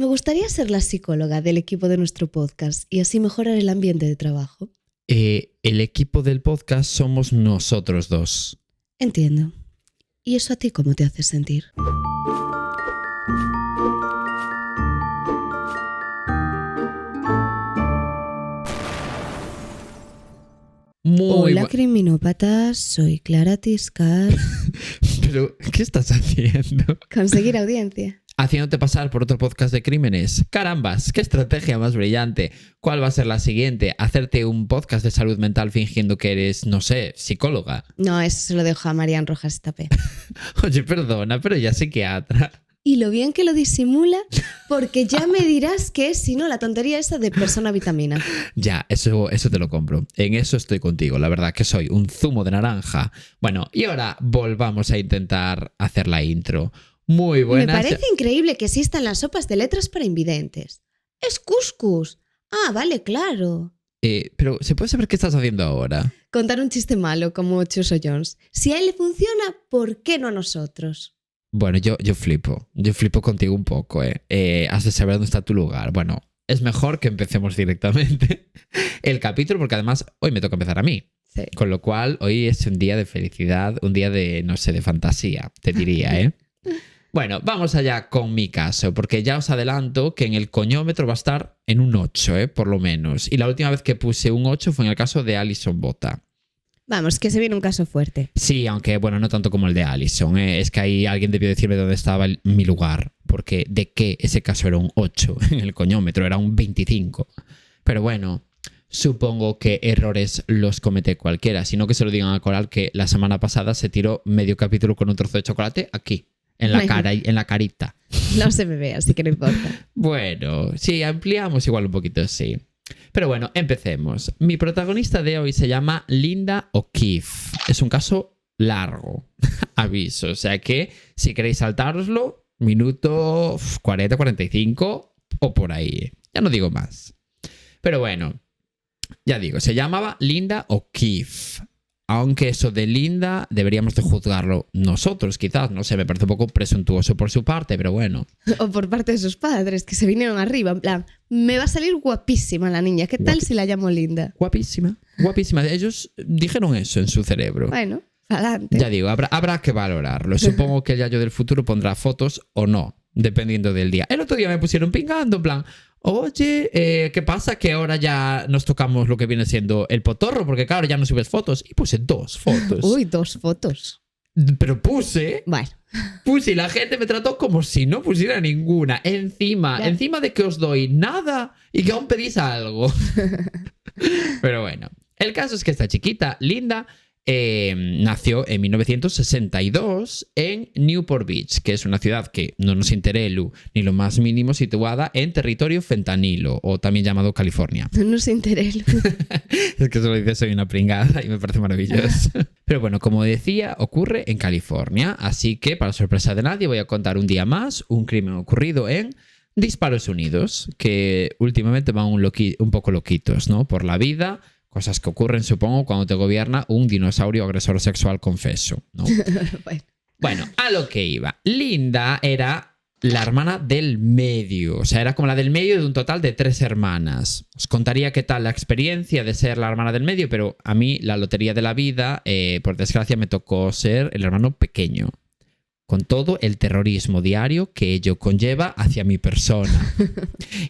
Me gustaría ser la psicóloga del equipo de nuestro podcast y así mejorar el ambiente de trabajo. El equipo del podcast somos nosotros dos. Entiendo. ¿Y eso a ti cómo te hace sentir? Hola, criminópatas. Soy Clara Tiscar. Pero, ¿qué estás haciendo? Conseguir audiencia. Haciéndote pasar por otro podcast de crímenes. ¡Carambas! ¡Qué estrategia más brillante! ¿Cuál va a ser la siguiente? ¿Hacerte un podcast de salud mental fingiendo que eres, no sé, psicóloga? No, eso se lo dejo a Marian Rojas Tapé. Oye, perdona, pero ya psiquiatra. Y lo bien que lo disimula, porque ya me dirás que es, si no, la tontería esa de persona vitamina. Ya, eso te lo compro. En eso estoy contigo. La verdad que soy un zumo de naranja. Bueno, y ahora volvamos a intentar hacer la intro. Muy buenas. Me parece increíble que existan las sopas de letras para invidentes. Es cuscús. Ah, vale, claro. Pero, ¿se puede saber qué estás haciendo ahora? Contar un chiste malo como Chuso Jones. Si a él le funciona, ¿por qué no a nosotros? Bueno, yo flipo. Yo flipo contigo un poco, Has de saber dónde está tu lugar. Bueno, es mejor que empecemos directamente el capítulo, porque además hoy me toca empezar a mí. Sí. Con lo cual, hoy es un día de felicidad, un día de, no sé, de fantasía, te diría, Bueno, vamos allá con mi caso, porque ya os adelanto que en el coñómetro va a estar en un 8, por lo menos. Y la última vez que puse un 8 fue en el caso de Alison Bota. Vamos, que se viene un caso fuerte. Sí, aunque bueno, no tanto como el de Alison. Es que ahí alguien debió decirme dónde estaba mi lugar, porque de qué ese caso era un 8 en el coñómetro, era un 25. Pero bueno, supongo que errores los comete cualquiera, sino que se lo digan a Coral que la semana pasada se tiró medio capítulo con un trozo de chocolate aquí. En la cara, en la carita. No se me ve, así que no importa. Bueno, sí, ampliamos igual un poquito, sí. Pero bueno, empecemos. Mi protagonista de hoy se llama Linda O'Keefe. Es un caso largo, aviso. O sea que si queréis saltároslo, minuto 40, 45 o por ahí. Ya no digo más. Pero bueno, ya digo, se llamaba Linda O'Keefe. Aunque eso de Linda deberíamos de juzgarlo nosotros, quizás. No sé, me parece un poco presuntuoso por su parte, pero bueno. O por parte de sus padres, que se vinieron arriba. En plan, me va a salir guapísima la niña. ¿Qué tal si la llamo Linda? Guapísima, guapísima. Ellos dijeron eso en su cerebro. Bueno, adelante. Ya digo, habrá que valorarlo. Supongo que el Yayo del futuro pondrá fotos o no, dependiendo del día. El otro día me pusieron pingando, en plan... Oye, ¿qué pasa? Que ahora ya nos tocamos lo que viene siendo el potorro, porque claro, ya no subes fotos. Y puse 2 fotos. Uy, 2 fotos. Pero puse y la gente me trató como si no pusiera ninguna. Encima de que os doy nada y que aún pedís algo. Pero bueno, el caso es que esta chiquita, Linda, nació en 1962 en Newport Beach, que es una ciudad que no nos interesa ni lo más mínimo situada en territorio fentanilo, o también llamado California. No nos interesa. Es que solo dice soy una pringada y me parece maravilloso. Pero bueno, como decía, ocurre en California, así que para sorpresa de nadie voy a contar un día más un crimen ocurrido en Disparos Unidos, que últimamente van un poco loquitos, ¿no? Por la vida. Cosas que ocurren, supongo, cuando te gobierna un dinosaurio agresor sexual confeso, ¿no? Bueno, a lo que iba. Linda era la hermana del medio. O sea, era como la del medio de un total de 3 hermanas. Os contaría qué tal la experiencia de ser la hermana del medio, pero a mí, la lotería de la vida, por desgracia, me tocó ser el hermano pequeño. Con todo el terrorismo diario que ello conlleva hacia mi persona.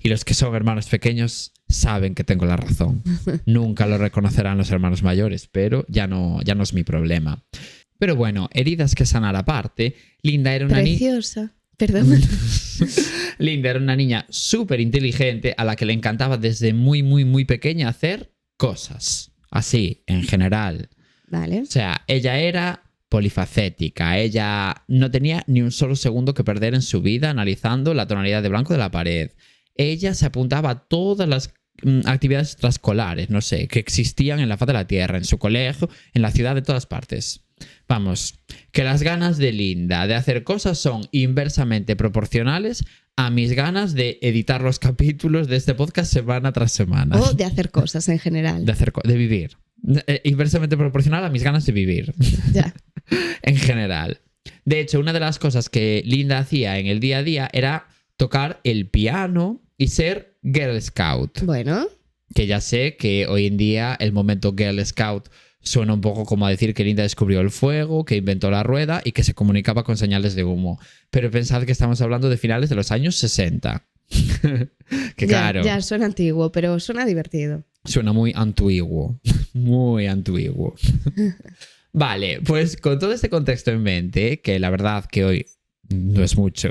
Y los que son hermanos pequeños saben que tengo la razón. Nunca lo reconocerán los hermanos mayores, pero ya no es mi problema. Pero bueno, heridas que sanar aparte, Linda era una preciosa. Perdón. Linda era una niña súper inteligente a la que le encantaba desde muy, muy, muy pequeña hacer cosas. Así, en general. Vale. O sea, ella era... polifacética. Ella no tenía ni un solo segundo que perder en su vida analizando la tonalidad de blanco de la pared. Ella se apuntaba a todas las actividades extraescolares, no sé, que existían en la faz de la tierra, en su colegio, en la ciudad, de todas partes. Vamos, que las ganas de Linda de hacer cosas son inversamente proporcionales a mis ganas de editar los capítulos de este podcast semana tras semana. O de hacer cosas en general. De vivir. Inversamente proporcional a mis ganas de vivir. Ya. En general. De hecho, una de las cosas que Linda hacía en el día a día era tocar el piano y ser Girl Scout. Bueno, Que ya sé que hoy en día el momento Girl Scout suena un poco como a decir que Linda descubrió el fuego, que inventó la rueda y que se comunicaba con señales de humo. Pero pensad que estamos hablando de finales de los años 60. Que claro, ya suena antiguo, pero suena divertido. suena muy antiguo. Muy antiguo. Vale, pues con todo este contexto en mente, que la verdad que hoy no es mucho,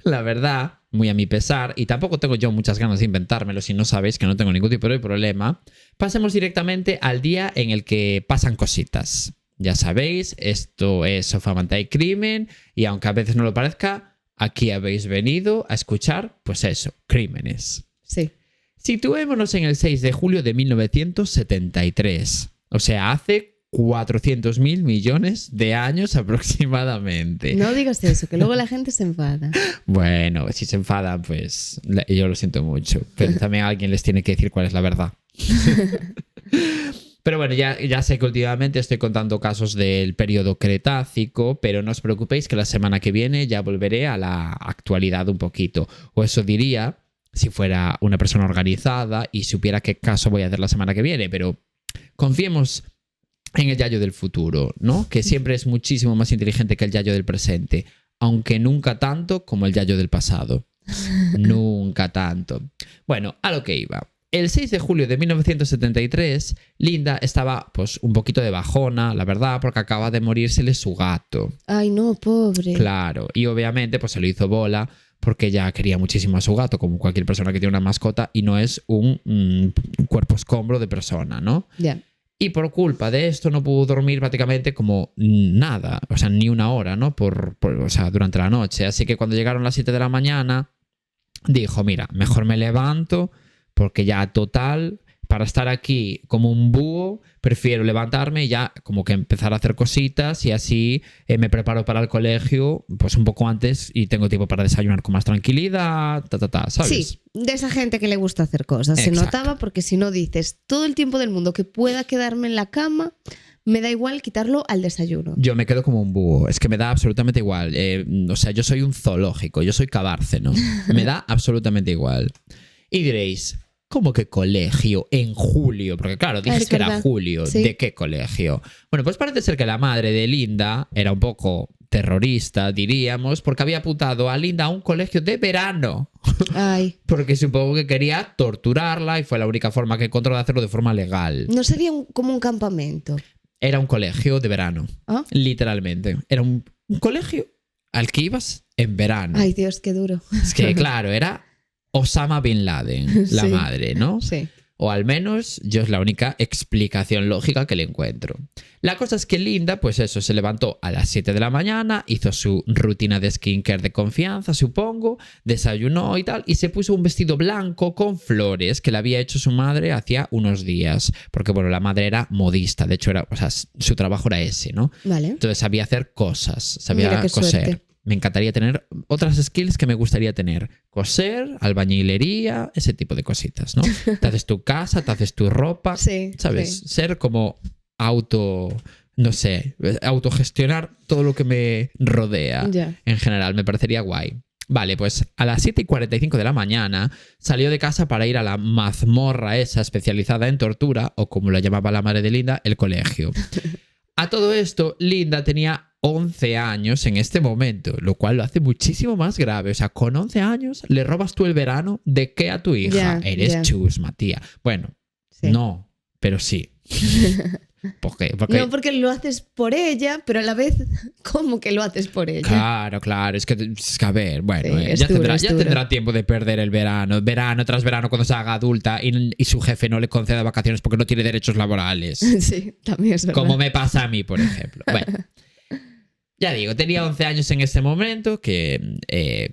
la verdad, muy a mi pesar, y tampoco tengo yo muchas ganas de inventármelo, si no sabéis que no tengo ningún tipo de problema, pasemos directamente al día en el que pasan cositas. Ya sabéis, esto es Sofamanta y Crimen, y aunque a veces no lo parezca, aquí habéis venido a escuchar, pues eso, crímenes. Sí. Situémonos en el 6 de julio de 1973, o sea, hace 400.000 millones de años aproximadamente. No digas eso, que luego la gente se enfada. Bueno, si se enfadan, pues yo lo siento mucho. Pero también alguien les tiene que decir cuál es la verdad. Pero bueno, ya sé que últimamente estoy contando casos del periodo Cretácico, pero no os preocupéis que la semana que viene ya volveré a la actualidad un poquito. O eso diría si fuera una persona organizada y supiera qué caso voy a hacer la semana que viene. Pero confiemos en el Yayo del futuro, ¿no? Que siempre es muchísimo más inteligente que el Yayo del presente, aunque nunca tanto como el Yayo del pasado. Nunca tanto. Bueno, a lo que iba. El 6 de julio de 1973, Linda estaba pues un poquito de bajona, la verdad, porque acaba de morírsele su gato. Ay, no, pobre. Claro, y obviamente pues se lo hizo bola porque ella quería muchísimo a su gato, como cualquier persona que tiene una mascota, y no es un cuerpo escombro de persona, ¿no? Ya. Y por culpa de esto no pudo dormir prácticamente como nada, o sea, ni una hora, ¿no? O sea, durante la noche. Así que cuando llegaron las 7 de la mañana, dijo, mira, mejor me levanto porque ya total, para estar aquí como un búho, prefiero levantarme y ya como que empezar a hacer cositas y así me preparo para el colegio pues un poco antes y tengo tiempo para desayunar con más tranquilidad, ¿sabes? Sí, de esa gente que le gusta hacer cosas. Exacto. Se notaba porque si no dices todo el tiempo del mundo que pueda quedarme en la cama, me da igual quitarlo al desayuno. Yo me quedo como un búho, es que me da absolutamente igual. O sea, yo soy un zoológico, yo soy Cabárceno. Me da absolutamente igual. Y diréis, ¿cómo que colegio en julio? Porque claro, dices que era julio. Sí. ¿De qué colegio? Bueno, pues parece ser que la madre de Linda era un poco terrorista, diríamos, porque había apuntado a Linda a un colegio de verano. Ay. Porque supongo que quería torturarla y fue la única forma que encontró de hacerlo de forma legal. No sería como un campamento. Era un colegio de verano. ¿Ah? Literalmente. Era un colegio al que ibas en verano. Ay, Dios, qué duro. Es que, claro, era Osama Bin Laden, la Sí. madre, ¿no? Sí. O al menos yo es la única explicación lógica que le encuentro. La cosa es que Linda, pues eso, se levantó a las 7 de la mañana, hizo su rutina de skincare de confianza, supongo, desayunó y tal, y se puso un vestido blanco con flores que le había hecho su madre hacía unos días. Porque, bueno, la madre era modista, de hecho, su trabajo era ese, ¿no? Vale. Entonces sabía hacer cosas, sabía Mira qué coser. suerte. Me encantaría tener otras skills que me gustaría tener. Coser, albañilería, ese tipo de cositas, ¿no? Te haces tu casa, te haces tu ropa, Sí, ¿sabes? sí. Ser como no sé, autogestionar todo lo que me rodea. Ya. En general, me parecería guay. Vale, pues a las 7:45 de la mañana salió de casa para ir a la mazmorra esa especializada en tortura, o como la llamaba la madre de Linda, el colegio. A todo esto, Linda tenía 11 años en este momento, lo cual lo hace muchísimo más grave. O sea, con 11 años le robas tú el verano de qué a tu hija. Ya, Eres ya. chusma, tía. Bueno, Sí. no, pero sí. ¿Por qué? Porque, No, porque lo haces por ella, pero a la vez, ¿cómo que lo haces por ella? claro. Es que a ver, bueno, Sí, es ya, duro, es duro. tendrá tiempo de perder el verano. Verano tras verano cuando se haga adulta y su jefe no le conceda vacaciones porque no tiene derechos laborales. Sí, también es verdad. Como me pasa a mí, por ejemplo. Bueno, ya digo, tenía 11 años en ese momento, que,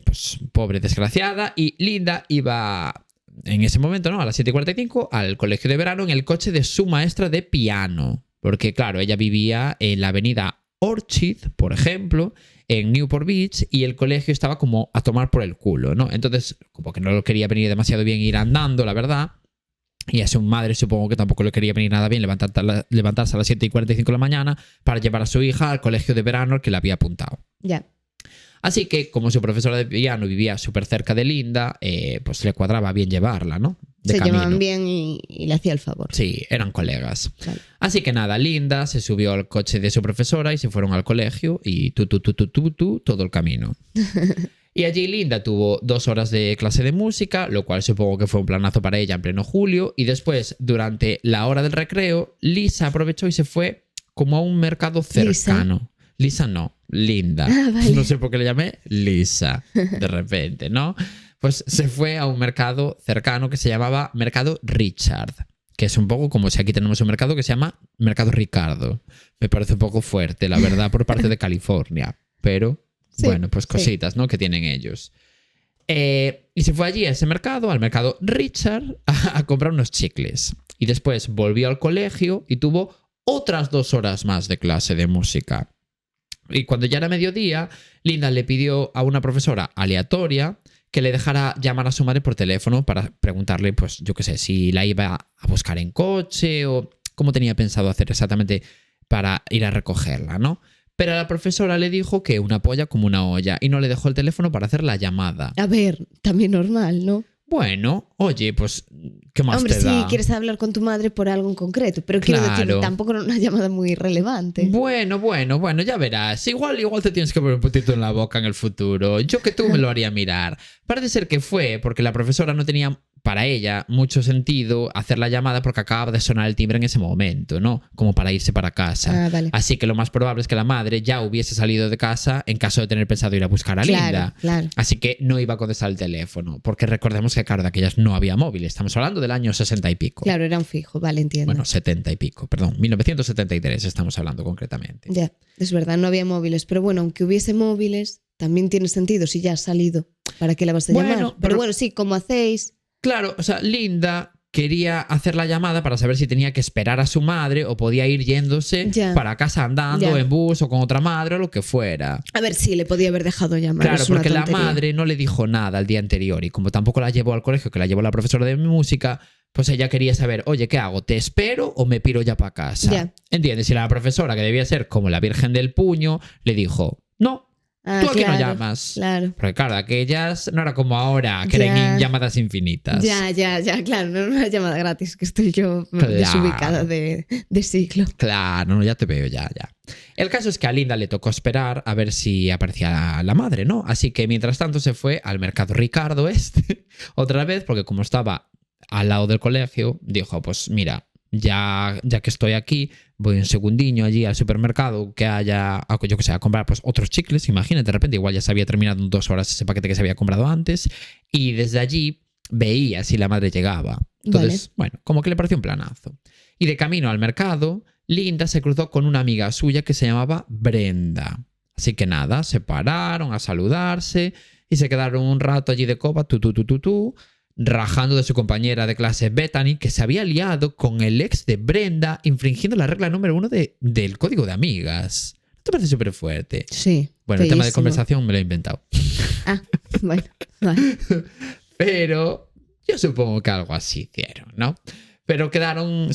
pues, pobre desgraciada, y Linda iba en ese momento, ¿no? A las 7:45 al colegio de verano en el coche de su maestra de piano. Porque, claro, ella vivía en la avenida Orchid, por ejemplo, en Newport Beach, y el colegio estaba como a tomar por el culo, ¿no? Entonces, como que no lo quería venir demasiado bien ir andando, la verdad. Y a su madre supongo que tampoco le quería venir nada bien levantarse a las 7:45 de la mañana para llevar a su hija al colegio de verano al que le había apuntado. Ya. Así que, como su profesora de piano vivía súper cerca de Linda, pues le cuadraba bien llevarla, ¿no? De Se camino. llevaban bien y le hacía el favor. Sí, eran colegas. Vale. Así que nada, Linda se subió al coche de su profesora y se fueron al colegio y todo el camino. Y allí Linda tuvo 2 horas de clase de música, lo cual supongo que fue un planazo para ella en pleno julio. Y después, durante la hora del recreo, Lisa aprovechó y se fue como a un mercado cercano. Lisa no, Linda. Ah, vale. No sé por qué le llamé Lisa de repente, ¿no? Pues se fue a un mercado cercano que se llamaba Mercado Richard, que es un poco como si aquí tenemos un mercado que se llama Mercado Ricardo. Me parece un poco fuerte, la verdad, por parte de California. Pero, sí, bueno, pues cositas, ¿no? Que tienen ellos. Y se fue allí a ese mercado, al Mercado Richard, a comprar unos chicles. Y después volvió al colegio y tuvo otras 2 horas más de clase de música. Y cuando ya era mediodía, Linda le pidió a una profesora aleatoria que le dejara llamar a su madre por teléfono para preguntarle, pues yo qué sé, si la iba a buscar en coche o cómo tenía pensado hacer exactamente para ir a recogerla, ¿no? Pero la profesora le dijo que una polla como una olla y no le dejó el teléfono para hacer la llamada. A ver, también normal, ¿no? Bueno, oye, pues, ¿qué más Hombre, te da? sí, quieres hablar con tu madre por algo en concreto, pero quiero decir, Claro. tampoco era una llamada muy relevante. Bueno, ya verás. Igual te tienes que poner un poquito en la boca en el futuro. Yo que tú me lo haría mirar. Parece ser que fue porque la profesora no tenía para ella mucho sentido hacer la llamada porque acababa de sonar el timbre en ese momento, ¿no? Como para irse para casa. Ah, vale. Así que lo más probable es que la madre ya hubiese salido de casa en caso de tener pensado ir a buscar a Linda. Claro. Así que no iba a contestar el teléfono. Porque recordemos que, claro, de aquellas no había móviles. Estamos hablando del año 60 y pico. Claro, era un fijo, vale, entiendo. Bueno, 70 y pico, perdón. 1973 estamos hablando concretamente. Ya, es verdad, no había móviles, pero bueno, aunque hubiese móviles, también tiene sentido si ya has salido. ¿Para qué la vas a llamar? Pero bueno, sí, como hacéis. Claro, o sea, Linda quería hacer la llamada para saber si tenía que esperar a su madre o podía ir yéndose para casa andando, en bus o con otra madre o lo que fuera. A ver, sí, le podía haber dejado llamar. Claro, porque la madre no le dijo nada al día anterior y como tampoco la llevó al colegio, que la llevó la profesora de música, pues ella quería saber, oye, ¿qué hago? ¿Te espero o me piro ya para casa? Ya. ¿Entiendes? Y la profesora, que debía ser como la Virgen del Puño, le dijo, no. Tú aquí no llamas. Claro. Porque claro, aquellas no era como ahora, que eran llamadas infinitas. Ya, claro, no era una llamada gratis, que estoy yo desubicada de ciclo. Claro, no, ya te veo, ya. El caso es que a Linda le tocó esperar a ver si aparecía la madre, ¿no? Así que mientras tanto se fue al Mercado Ricardo otra vez, porque como estaba al lado del colegio, dijo, pues mira, ya que estoy aquí, voy un segundiño allí al supermercado que haya, yo que sé, a comprar pues otros chicles. Imagínate, de repente igual ya se había terminado en 2 horas ese paquete que se había comprado antes y desde allí veía si la madre llegaba. Entonces, bueno, como que le pareció un planazo. Y de camino al mercado, Linda se cruzó con una amiga suya que se llamaba Brenda. Así que nada, se pararon a saludarse y se quedaron un rato allí de copa, rajando de su compañera de clase Bethany, que se había liado con el ex de Brenda, infringiendo la regla número 1 del código de amigas. ¿No te parece súper fuerte? Sí. Bueno, el tema de conversación me lo he inventado. Ah, bueno, vale. Pero yo supongo que algo así hicieron, ¿no? Pero quedaron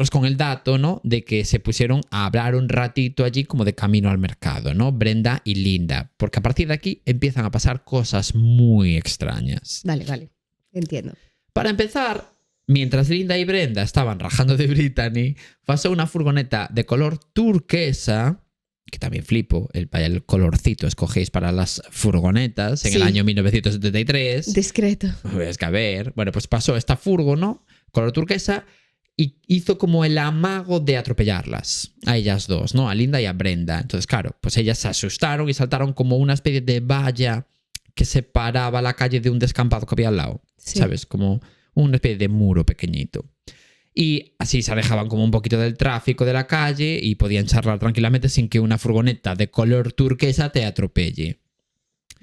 con el dato, ¿no? De que se pusieron a hablar un ratito allí como de camino al mercado, ¿no? Brenda y Linda. Porque a partir de aquí empiezan a pasar cosas muy extrañas. Vale. Entiendo. Para empezar, mientras Linda y Brenda estaban rajando de Brittany, pasó una furgoneta de color turquesa, que también flipo, el colorcito escogéis para las furgonetas en el año 1973. Discreto. Es que a ver, bueno, pues pasó esta furgo, ¿no? Color turquesa, y hizo como el amago de atropellarlas, a ellas dos, ¿no? A Linda y a Brenda. Entonces, claro, pues ellas se asustaron y saltaron como una especie de valla que separaba la calle de un descampado que había al lado, ¿sabes? Como una especie de muro pequeñito. Y así se alejaban como un poquito del tráfico de la calle y podían charlar tranquilamente sin que una furgoneta de color turquesa te atropelle.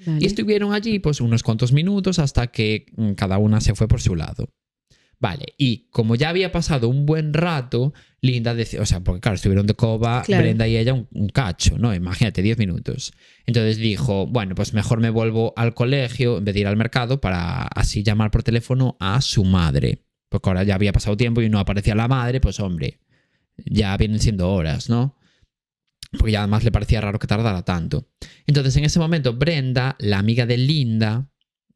Vale. Y estuvieron allí pues unos cuantos minutos hasta que cada una se fue por su lado. Vale, y como ya había pasado un buen rato, Linda decía, o sea, porque claro, estuvieron de coba, claro, Brenda y ella un cacho, ¿no? Imagínate, 10 minutos. Entonces dijo, bueno, pues mejor me vuelvo al colegio en vez de ir al mercado para así llamar por teléfono a su madre. Porque ahora ya había pasado tiempo y no aparecía la madre, pues hombre, ya vienen siendo horas, ¿no? porque ya además le parecía raro que tardara tanto. Entonces en ese momento Brenda, la amiga de Linda,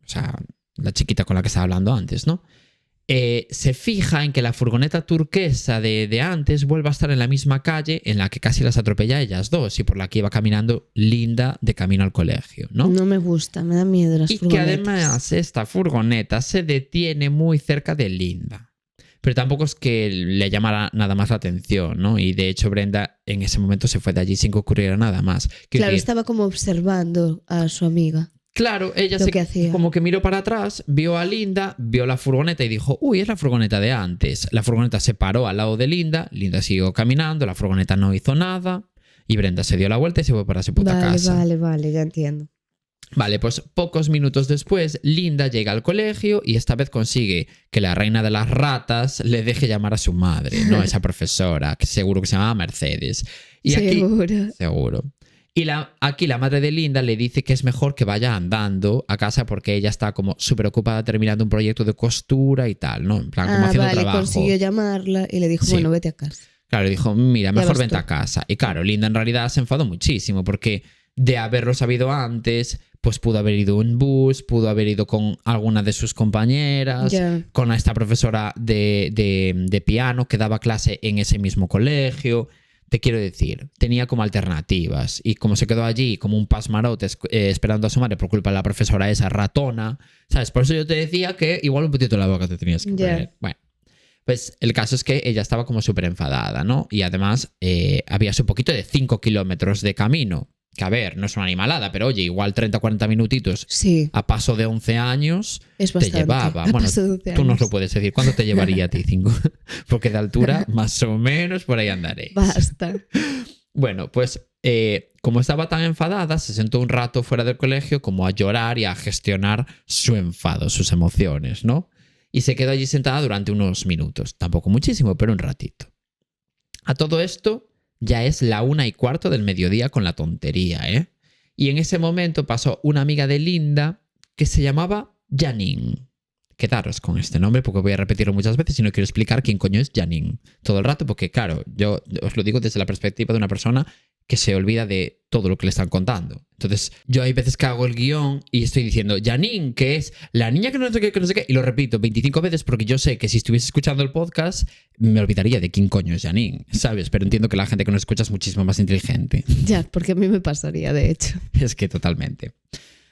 o sea, la chiquita con la que estaba hablando antes, ¿no? Se fija en que la furgoneta turquesa de antes vuelve a estar en la misma calle en la que casi las atropella a ellas dos y por la que iba caminando Linda de camino al colegio, ¿no? No me gusta, me da miedo las furgonetas. Y que además esta furgoneta se detiene muy cerca de Linda. Pero tampoco es que le llamara nada más la atención, ¿no? Y de hecho Brenda en ese momento se fue de allí sin que ocurriera nada más. Claro, estaba como observando a su amiga. Claro, ella como que miró para atrás, vio a Linda, vio la furgoneta y dijo, uy, es la furgoneta de antes. La furgoneta se paró al lado de Linda siguió caminando, la furgoneta no hizo nada y Brenda se dio la vuelta y se fue para su puta casa. Vale, ya entiendo. Vale, pues pocos minutos después, Linda llega al colegio y esta vez consigue que la reina de las ratas le deje llamar a su madre, ¿no? Esa profesora, que seguro que se llamaba Mercedes. Y seguro. Y aquí la madre de Linda le dice que es mejor que vaya andando a casa porque ella está como súper ocupada terminando un proyecto de costura y tal, ¿no? En plan, como haciendo trabajo. Consiguió llamarla y le dijo, bueno, vete a casa. Claro, le dijo, mira, mejor vente a casa. Y claro, Linda en realidad se enfadó muchísimo porque de haberlo sabido antes, pues pudo haber ido en bus, pudo haber ido con alguna de sus compañeras, con esta profesora de piano que daba clase en ese mismo colegio. Te quiero decir, tenía como alternativas y como se quedó allí como un pasmarote esperando a su madre por culpa de la profesora esa ratona, ¿sabes? Por eso yo te decía que igual un poquito en la boca te tenías que poner. Bueno, pues el caso es que ella estaba como súper enfadada, ¿no? Y además había un poquito de 5 kilómetros de camino, que a ver, no es una animalada, pero oye, igual 30 o 40 minutitos a paso de 11 años es bastante, te llevaba. Bueno, tú nos lo puedes decir. ¿Cuánto te llevaría a ti 5? Porque de altura, más o menos, por ahí andaré. Basta. Bueno, pues como estaba tan enfadada, se sentó un rato fuera del colegio como a llorar y a gestionar su enfado, sus emociones, ¿no? Y se quedó allí sentada durante unos minutos. Tampoco muchísimo, pero un ratito. A todo esto ya es la 1:15 del mediodía con la tontería, ¿eh? Y en ese momento pasó una amiga de Linda que se llamaba Janine. Quedaros con este nombre porque voy a repetirlo muchas veces y no quiero explicar quién coño es Janine todo el rato porque, claro, yo os lo digo desde la perspectiva de una persona que se olvida de todo lo que le están contando. Entonces, yo hay veces que hago el guión y estoy diciendo Janine, que es la niña que no sé qué, y lo repito 25 veces porque yo sé que si estuviese escuchando el podcast me olvidaría de quién coño es Janine, ¿sabes? Pero entiendo que la gente que nos escucha es muchísimo más inteligente. Ya, porque a mí me pasaría, de hecho. Es que totalmente.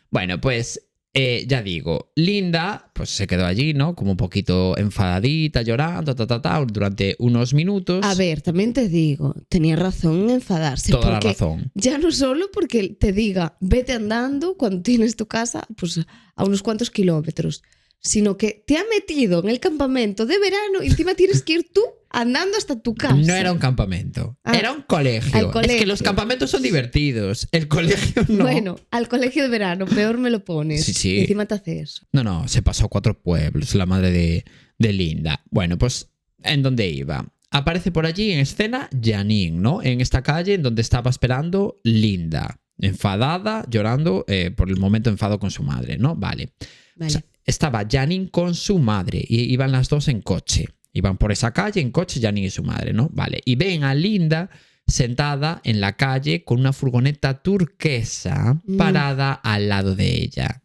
Bueno, pues ya digo, Linda pues se quedó allí, ¿no? Como un poquito enfadadita, llorando, durante unos minutos. A ver, también te digo, tenía razón en enfadarse. Toda la razón. Ya no solo porque te diga, vete andando cuando tienes tu casa pues a unos cuantos kilómetros, sino que te ha metido en el campamento de verano y encima tienes que ir tú andando hasta tu casa. No era un campamento, era un colegio. Es que los campamentos son divertidos, el colegio no. Bueno, al colegio de verano, peor me lo pones. Sí. Y encima te hace eso. No, se pasó 4 pueblos, la madre de Linda. Bueno, pues, ¿en dónde iba? Aparece por allí en escena Janine, ¿no? En esta calle en donde estaba esperando Linda, enfadada, llorando por el momento enfado con su madre, ¿no? Vale. O sea, estaba Janine con su madre y iban las dos en coche. Iban por esa calle en coche, Janine y su madre, ¿no? Vale. Y ven a Linda sentada en la calle con una furgoneta turquesa parada al lado de ella.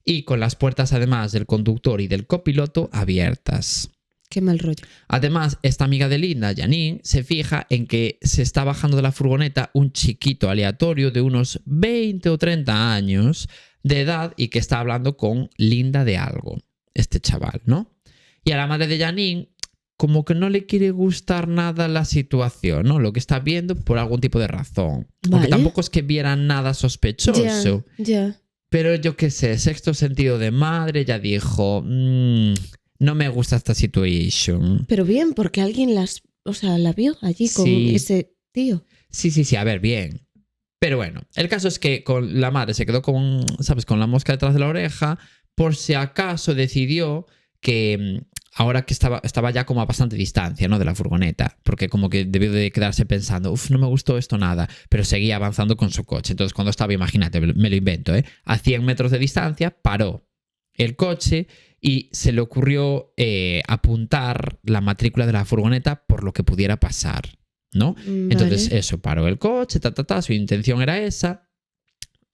Y con las puertas, además del conductor y del copiloto, abiertas. Qué mal rollo. Además, esta amiga de Linda, Janine, se fija en que se está bajando de la furgoneta un chiquito aleatorio de unos 20 o 30 años de edad y que está hablando con Linda de algo. Este chaval, ¿no? Y a la madre de Janine como que no le quiere gustar nada la situación, ¿no? Lo que está viendo por algún tipo de razón. Vale. Aunque tampoco es que viera nada sospechoso. Ya. Pero yo qué sé, sexto sentido de madre ya dijo, no me gusta esta situación. Pero bien, porque alguien la vio allí con ese tío. Sí, a ver, bien. Pero bueno, el caso es que con la madre se quedó con, ¿sabes? Con la mosca detrás de la oreja, por si acaso decidió que ahora que estaba ya como a bastante distancia, ¿no? De la furgoneta, porque como que debió de quedarse pensando, no me gustó esto nada, pero seguía avanzando con su coche. Entonces cuando estaba, imagínate, me lo invento, a 100 metros de distancia, paró el coche y se le ocurrió apuntar la matrícula de la furgoneta por lo que pudiera pasar. ¿no? Entonces Vale. eso, paró el coche, su intención era esa,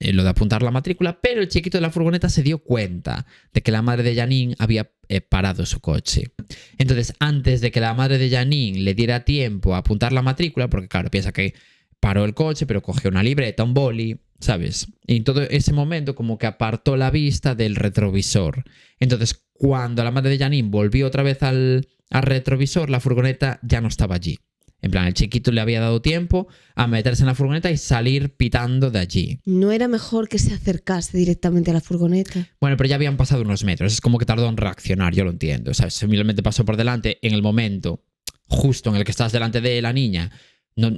lo de apuntar la matrícula, pero el chiquito de la furgoneta se dio cuenta de que la madre de Janine había parado su coche. Entonces, antes de que la madre de Janine le diera tiempo a apuntar la matrícula, porque claro, piensa que paró el coche, pero cogió una libreta, un boli, ¿sabes? Y en todo ese momento como que apartó la vista del retrovisor. Entonces, cuando la madre de Janine volvió otra vez al retrovisor, la furgoneta ya no estaba allí. En plan, el chiquito le había dado tiempo a meterse en la furgoneta y salir pitando de allí. ¿No era mejor que se acercase directamente a la furgoneta? Bueno, pero ya habían pasado unos metros. Es como que tardó en reaccionar, yo lo entiendo. O sea, simplemente pasó por delante en el momento justo en el que estás delante de la niña. No,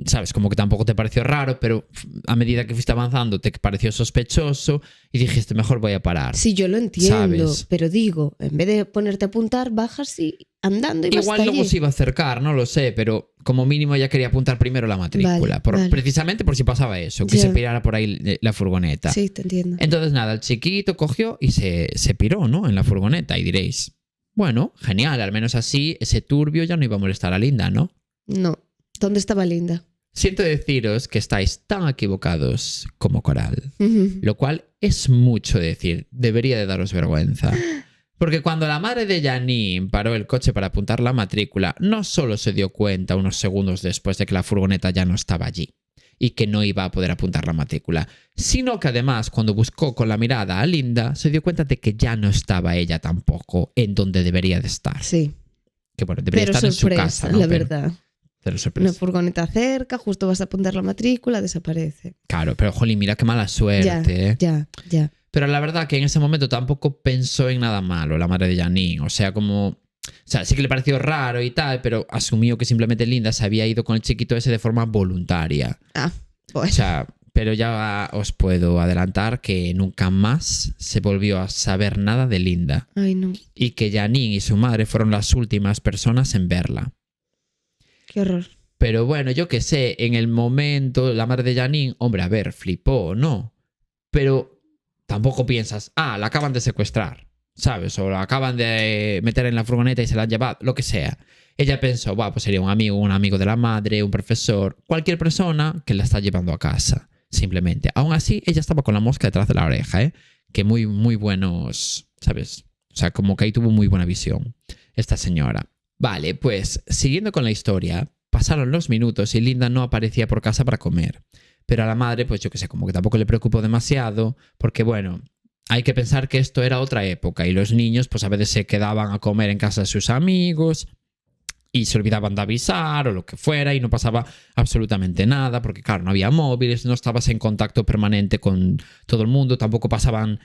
¿sabes? Como que tampoco te pareció raro, pero a medida que fuiste avanzando te pareció sospechoso y dijiste, mejor voy a parar. Sí, yo lo entiendo, ¿sabes? pero digo, en vez de ponerte a apuntar, bajas y andando y vas Igual hasta luego allí. se iba a acercar, no lo sé, pero como mínimo ella quería apuntar primero la matrícula. Vale, vale. Precisamente por si pasaba eso, que Ya. se pirara por ahí la furgoneta. Sí, te entiendo. Entonces nada, el chiquito cogió y se piró, ¿no? En la furgoneta. Y diréis, bueno, genial, al menos así ese turbio ya no iba a molestar a Linda, ¿no? No. ¿Dónde estaba Linda? Siento deciros que estáis tan equivocados como Coral, Ujú. lo cual es mucho decir, debería de daros vergüenza. Porque cuando la madre de Janine paró el coche para apuntar la matrícula, no solo se dio cuenta unos segundos después de que la furgoneta ya no estaba allí y que no iba a poder apuntar la matrícula, sino que además cuando buscó con la mirada a Linda, se dio cuenta de que ya no estaba ella tampoco en donde debería de estar. Sí. Que bueno, debería Pero estar en su sorpresa, casa, ¿no? la Pero- verdad. pero Una sorpresa. furgoneta cerca, justo vas a apuntar la matrícula, desaparece. Claro, pero jolín, mira qué mala suerte, ¿eh? Ya. Pero la verdad que en ese momento tampoco pensó en nada malo la madre de Janine. O sea, como... O sea, sí que le pareció raro y tal, pero asumió que simplemente Linda se había ido con el chiquito ese de forma voluntaria. Ah, O pues. sea, pero ya os puedo adelantar que nunca más se volvió a saber nada de Linda. Ay, no. Y que Janine y su madre fueron las últimas personas en verla. Qué horror. Pero bueno, yo qué sé, en el momento la madre de Janine, hombre, a ver, flipó, ¿no? Pero tampoco piensas, la acaban de secuestrar, ¿sabes? O la acaban de meter en la furgoneta y se la han llevado, lo que sea. Ella pensó, pues sería un amigo de la madre, un profesor, cualquier persona que la está llevando a casa, simplemente. Aún así, ella estaba con la mosca detrás de la oreja, ¿eh? Que muy, muy buenos, ¿sabes? O sea, como que ahí tuvo muy buena visión esta señora. Vale, pues siguiendo con la historia, pasaron los minutos y Linda no aparecía por casa para comer. Pero a la madre, pues yo qué sé, como que tampoco le preocupó demasiado, porque bueno, hay que pensar que esto era otra época y los niños pues a veces se quedaban a comer en casa de sus amigos y se olvidaban de avisar o lo que fuera y no pasaba absolutamente nada, porque claro, no había móviles, no estabas en contacto permanente con todo el mundo, tampoco pasaban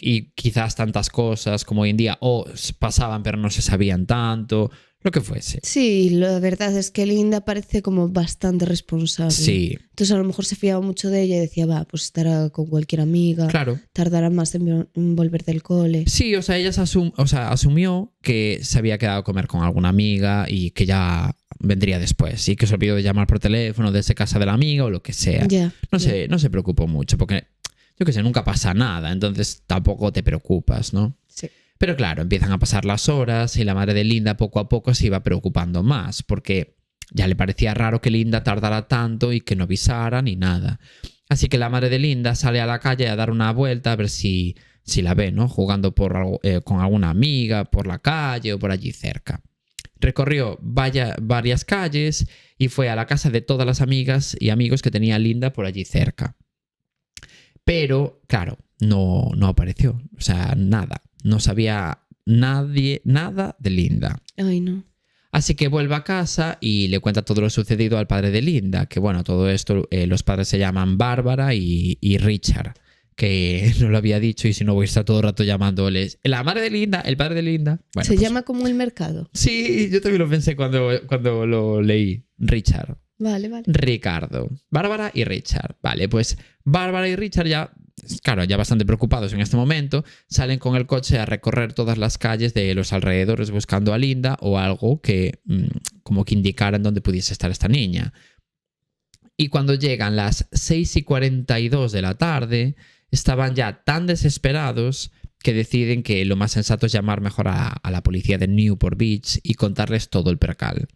y quizás tantas cosas como hoy en día, o pasaban pero no se sabían tanto, lo que fuese. Sí, la verdad es que Linda parece como bastante responsable. Sí, Entonces a lo mejor se fiaba mucho de ella y decía, pues estará con cualquier amiga, claro. tardará más en volver del cole. Sí, o sea, ella asumió que se había quedado a comer con alguna amiga y que ya vendría después y que se olvidó de llamar por teléfono desde casa de la amiga o lo que sea. Ya. No se preocupó mucho porque, yo qué sé, nunca pasa nada, entonces tampoco te preocupas, ¿no? Sí. Pero claro, empiezan a pasar las horas y la madre de Linda poco a poco se iba preocupando más porque ya le parecía raro que Linda tardara tanto y que no avisara ni nada. Así que la madre de Linda sale a la calle a dar una vuelta a ver si la ve, ¿no? Jugando con alguna amiga por la calle o por allí cerca. Recorrió varias calles y fue a la casa de todas las amigas y amigos que tenía Linda por allí cerca. Pero, claro, no apareció. O sea, nada. No sabía nada de Linda. Ay, no. Así que vuelve a casa y le cuenta todo lo sucedido al padre de Linda. Que bueno, todo esto, los padres se llaman Bárbara y Richard. Que no lo había dicho y si no voy a estar todo el rato llamándoles la madre de Linda, el padre de Linda. Bueno, Se pues, llama como el mercado. sí, yo también lo pensé cuando lo leí. Richard. Vale. Ricardo, Bárbara y Richard. Vale, pues Bárbara y Richard ya bastante preocupados en este momento, salen con el coche a recorrer todas las calles de los alrededores buscando a Linda o algo que como que indicaran dónde pudiese estar esta niña. Y cuando llegan las 6:42 de la tarde, estaban ya tan desesperados que deciden que lo más sensato es llamar mejor a la policía de Newport Beach y contarles todo el percal.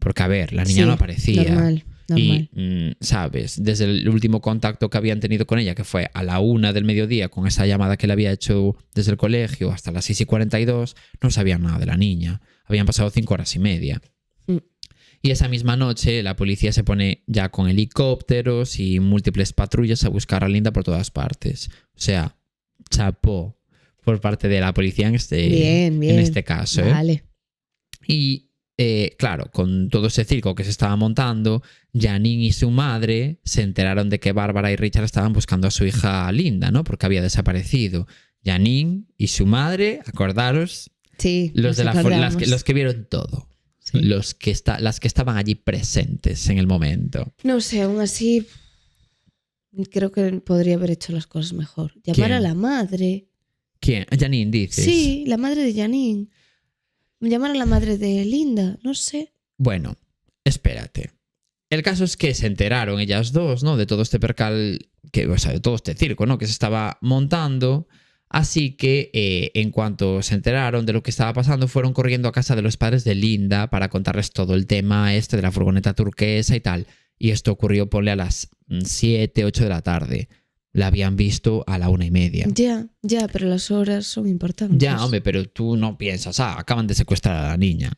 Porque, a ver, la niña Sí, no aparecía. normal. Y, ¿sabes? Desde el último contacto que habían tenido con ella, que fue a la 1 del mediodía, con esa llamada que le había hecho desde el colegio, hasta las 6:42, no sabían nada de la niña. Habían pasado 5 horas y media. Y esa misma noche la policía se pone ya con helicópteros y múltiples patrullas a buscar a Linda por todas partes. O sea, chapó por parte de la policía en Bien. en este caso. Vale. Y claro, con todo ese circo que se estaba montando, Janine y su madre se enteraron de que Bárbara y Richard estaban buscando a su hija Linda, ¿no? Porque había desaparecido. Janine y su madre, acordaros, Sí, los que vieron todo. Sí. Las que estaban allí presentes en el momento. No sé, aún así creo que podría haber hecho las cosas mejor. Llamar ¿Quién? a la madre. ¿Quién? Janine, dices. Sí, la madre de Janine. Llamar a la madre de Linda, no sé. Bueno, espérate. El caso es que se enteraron ellas dos, ¿no? De todo este percal, o sea, de todo este circo, ¿no? Que se estaba montando. Así que en cuanto se enteraron de lo que estaba pasando, fueron corriendo a casa de los padres de Linda para contarles todo el tema este de la furgoneta turquesa y tal. Y esto ocurrió, ponle, a las 7, 8 de la tarde. La habían visto a la 1:30. Ya, pero las horas son importantes. Ya, hombre, pero tú no piensas, acaban de secuestrar a la niña,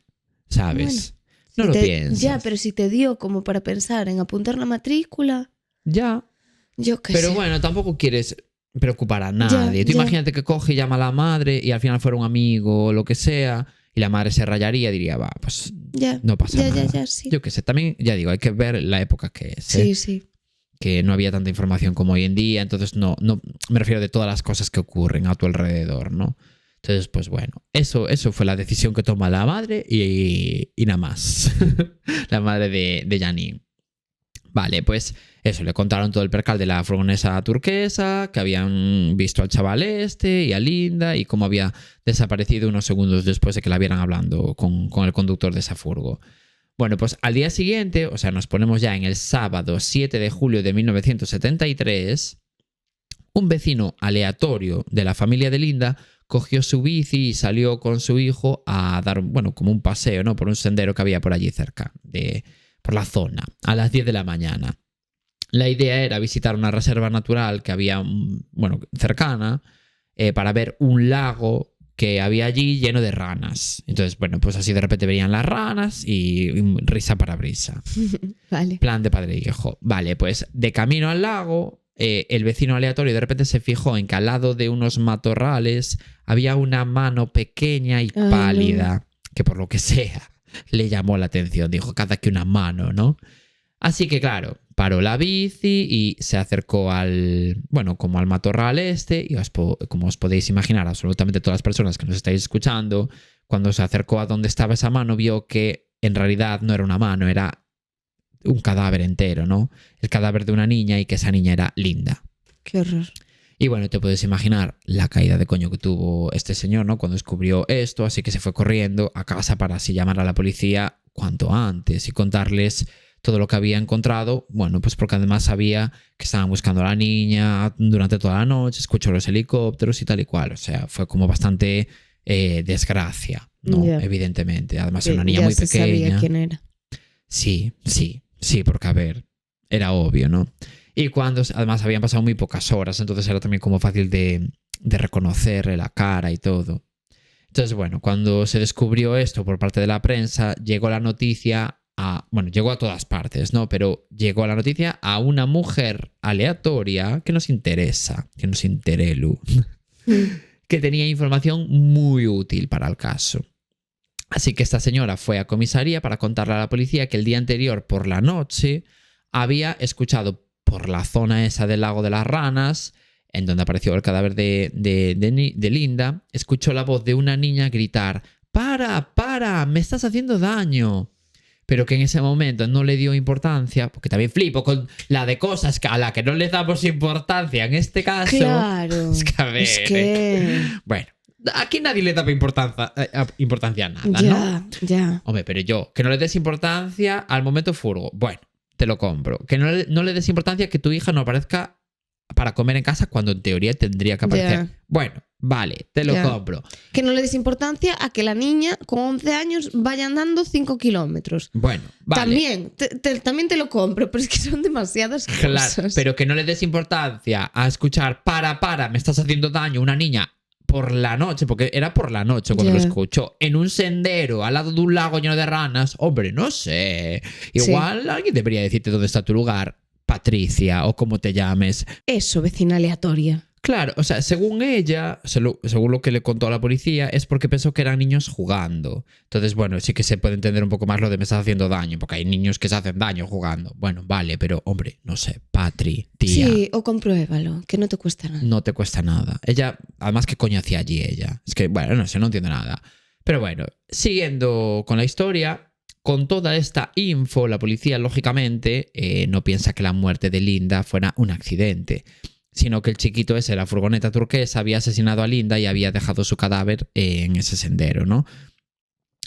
¿sabes? Bueno, no lo piensas. Ya, pero si te dio como para pensar en apuntar la matrícula. Ya. Yo qué Pero sé. bueno, tampoco quieres preocupar a nadie. Tú imagínate que coge y llama a la madre y al final fuera un amigo o lo que sea y la madre se rayaría y diría, va, pues no pasa nada. Ya, sí. Yo qué sé, también, ya digo, hay que ver la época que es. Sí. Que no había tanta información como hoy en día, entonces no me refiero de todas las cosas que ocurren a tu alrededor, ¿no? Entonces, pues bueno, eso fue la decisión que toma la madre y nada más. La madre de Janine. Vale, pues eso, le contaron todo el percal de la furgonesa turquesa, que habían visto al chaval este y a Linda y cómo había desaparecido unos segundos después de que la vieran hablando con el conductor de esa furgo. Bueno, pues al día siguiente, o sea, nos ponemos ya en el sábado 7 de julio de 1973, un vecino aleatorio de la familia de Linda cogió su bici y salió con su hijo a dar, bueno, como un paseo, ¿no? Por un sendero que había por allí cerca, por la zona, a las 10 de la mañana. La idea era visitar una reserva natural que había, bueno, cercana, para ver un lago que había allí lleno de ranas. Entonces, bueno, pues así de repente veían las ranas y risa para brisa. Vale. Plan de padre e hijo. Vale, pues de camino al lago, el vecino aleatorio de repente se fijó en que al lado de unos matorrales había una mano pequeña y pálida, que por lo que sea le llamó la atención. Dijo, cada que una mano, ¿no? Así que claro, paró la bici y se acercó como al matorral este y como os podéis imaginar, absolutamente todas las personas que nos estáis escuchando, cuando se acercó a donde estaba esa mano vio que en realidad no era una mano, era un cadáver entero, ¿no? El cadáver de una niña y que esa niña era Linda. Qué horror. Y bueno, te puedes imaginar la caída de coño que tuvo este señor, ¿no? Cuando descubrió esto, así que se fue corriendo a casa para así llamar a la policía cuanto antes y contarles todo lo que había encontrado, bueno, pues porque además sabía que estaban buscando a la niña durante toda la noche, escuchó los helicópteros y tal y cual, o sea, fue como bastante desgracia, ¿no? Evidentemente, además era una niña muy pequeña. Ya sabía quién era. Sí, porque a ver, era obvio, ¿no? Y cuando además habían pasado muy pocas horas, entonces era también como fácil de reconocerle la cara y todo. Entonces, bueno, cuando se descubrió esto por parte de la prensa, llegó la noticia llegó a todas partes, ¿no? Pero llegó la noticia a una mujer aleatoria que nos interesa, Lu, que tenía información muy útil para el caso. Así que esta señora fue a comisaría para contarle a la policía que el día anterior por la noche había escuchado por la zona esa del lago de las ranas, en donde apareció el cadáver de Linda, escuchó la voz de una niña gritar: ¡Para! ¡Me estás haciendo daño! Pero que en ese momento no le dio importancia, porque también flipo con la de cosas a la que no le damos importancia en este caso. Claro. Es que a ver. Es que... Bueno, aquí nadie le daba importancia a nada, ¿no? Ya. Hombre, pero yo, que no le des importancia al momento furgo, bueno, te lo compro. Que no le des importancia que tu hija no aparezca para comer en casa cuando en teoría tendría que aparecer. Ya. Bueno, Vale, te lo Ya. compro. Que no le des importancia a que la niña con 11 años vaya andando 5 kilómetros. Bueno, vale. También te lo compro, pero es que son demasiadas Claro, cosas. pero que no le des importancia a escuchar, para, me estás haciendo daño, una niña por la noche, porque era por la noche cuando Ya. lo escuchó, en un sendero, al lado de un lago lleno de ranas. Hombre, no sé. Igual alguien debería decirte dónde está tu lugar, Patricia, o como te llames. Eso, vecina aleatoria. Claro, o sea, según ella, según lo que le contó a la policía, es porque pensó que eran niños jugando. Entonces, bueno, sí que se puede entender un poco más lo de me estás haciendo daño, porque hay niños que se hacen daño jugando. Bueno, vale, pero hombre, no sé, Patri, tía, Sí, o compruébalo, que no te cuesta nada. no te cuesta nada. Ella, además, ¿qué coño hacía allí ella? Es que, bueno, no sé, no entiendo nada. Pero bueno, siguiendo con la historia, con toda esta info, la policía, lógicamente, no piensa que la muerte de Linda fuera un accidente, sino que el chiquito ese, la furgoneta turquesa, había asesinado a Linda y había dejado su cadáver en ese sendero, ¿no?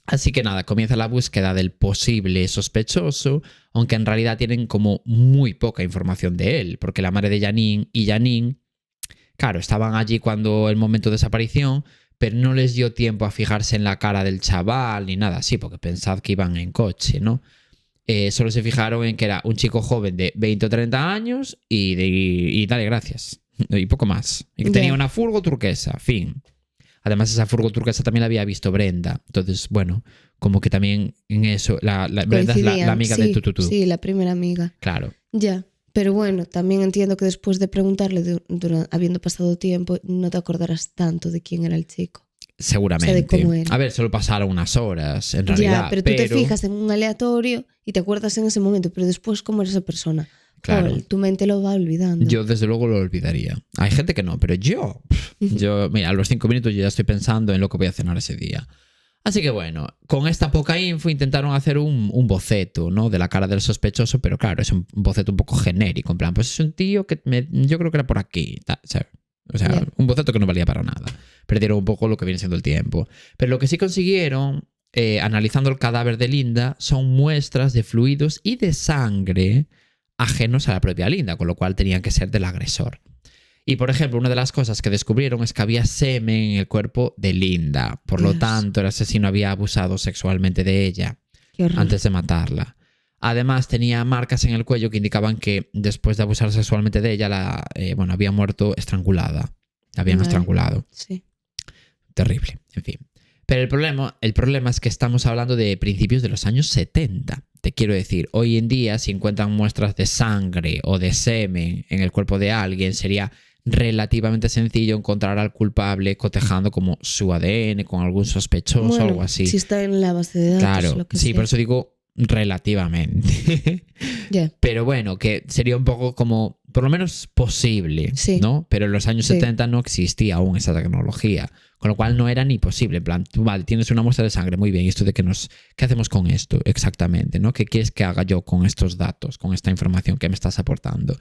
Así que nada, comienza la búsqueda del posible sospechoso, aunque en realidad tienen como muy poca información de él, porque la madre de Janine y Janine, claro, estaban allí cuando el momento de desaparición, pero no les dio tiempo a fijarse en la cara del chaval ni nada así, porque pensad que iban en coche, ¿no? Solo se fijaron en que era un chico joven de 20 o 30 años y dale gracias. Y poco más. Y que tenía una furgo turquesa, fin. Además, esa furgo turquesa también la había visto Brenda. Entonces, bueno, como que también en eso, Brenda es la amiga de Tututú. Sí, la primera amiga. Claro. Ya. Pero bueno, también entiendo que después de preguntarle, habiendo pasado tiempo, no te acordarás tanto de quién era el chico. Seguramente. O sea, de cómo era. A ver, solo pasaron unas horas, en realidad. Ya, pero tú te fijas en un aleatorio y te acuerdas en ese momento, pero después cómo era esa persona. Claro. Joder, tu mente lo va olvidando. Yo desde luego lo olvidaría. Hay gente que no, pero yo, mira, a los 5 minutos yo ya estoy pensando en lo que voy a cenar ese día. Así que bueno, con esta poca info intentaron hacer un boceto, ¿no? De la cara del sospechoso, pero claro, es un boceto un poco genérico. En plan, pues es un tío que yo creo que era por aquí, ¿sabes? O sea, Yeah. un boceto que no valía para nada. Perdieron un poco lo que viene siendo el tiempo. Pero lo que sí consiguieron, analizando el cadáver de Linda, son muestras de fluidos y de sangre ajenos a la propia Linda, con lo cual tenían que ser del agresor. Y, por ejemplo, una de las cosas que descubrieron es que había semen en el cuerpo de Linda. Por lo Dios. tanto, el asesino había abusado sexualmente de ella Qué horror. antes de matarla. Además, tenía marcas en el cuello que indicaban que después de abusar sexualmente de ella, había muerto estrangulada. La habían Vale. estrangulado. Sí. Terrible, en fin. Pero el problema es que estamos hablando de principios de los años 70. Te quiero decir, hoy en día, si encuentran muestras de sangre o de semen en el cuerpo de alguien, sería relativamente sencillo encontrar al culpable cotejando como su ADN con algún sospechoso o algo así. Si está en la base de datos, Claro, lo que sí, sea. por eso digo relativamente. Ya. Pero bueno, que sería un poco como, por lo menos posible, Sí. ¿no? Pero en los años Sí. 70 no existía aún esa tecnología, con lo cual no era ni posible. En plan, tú, vale, tienes una muestra de sangre, muy bien, ¿y esto de qué hacemos con esto exactamente, ¿no? ¿Qué quieres que haga yo con estos datos, con esta información que me estás aportando?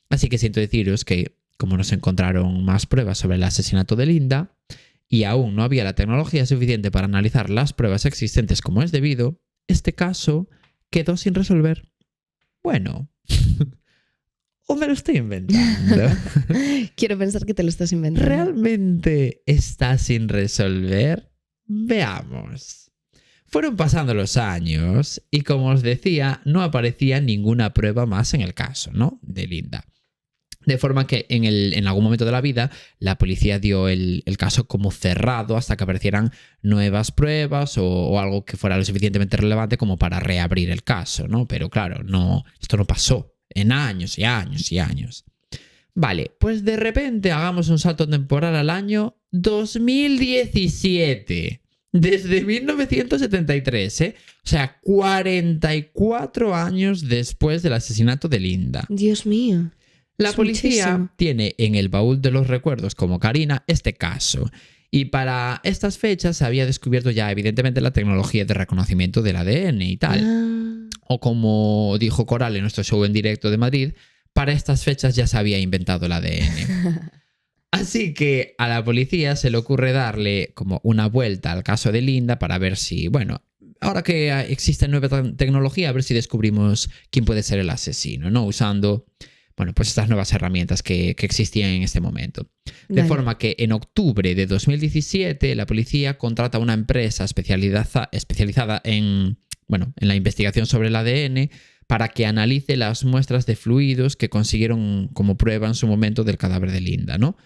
Así que siento deciros que, como no se encontraron más pruebas sobre el asesinato de Linda y aún no había la tecnología suficiente para analizar las pruebas existentes como es debido, este caso quedó sin resolver. Bueno, o me lo estoy inventando. Quiero pensar que te lo estás inventando. ¿Realmente está sin resolver? Veamos. Fueron pasando los años y, como os decía, no aparecía ninguna prueba más en el caso, ¿no? De Linda. De forma que en algún momento de la vida la policía dio el caso como cerrado hasta que aparecieran nuevas pruebas o algo que fuera lo suficientemente relevante como para reabrir el caso, ¿no? Pero claro, esto no pasó en años y años y años. Vale, pues de repente hagamos un salto temporal al año 2017. Desde 1973, ¿eh? O sea, 44 años después del asesinato de Linda. Dios mío. La Es policía muchísimo. tiene en el baúl de los recuerdos como Karina este caso. Y para estas fechas se había descubierto ya evidentemente la tecnología de reconocimiento del ADN y tal. Ah, O como dijo Coral en nuestro show en directo de Madrid, para estas fechas ya se había inventado el ADN. Así que a la policía se le ocurre darle como una vuelta al caso de Linda para ver si, bueno, ahora que existe nueva tecnología, a ver si descubrimos quién puede ser el asesino, ¿no? Usando bueno, pues estas nuevas herramientas que existían en este momento. De Vale. forma que en octubre de 2017 la policía contrata a una empresa especializada en la investigación sobre el ADN para que analice las muestras de fluidos que consiguieron como prueba en su momento del cadáver de Linda, ¿no?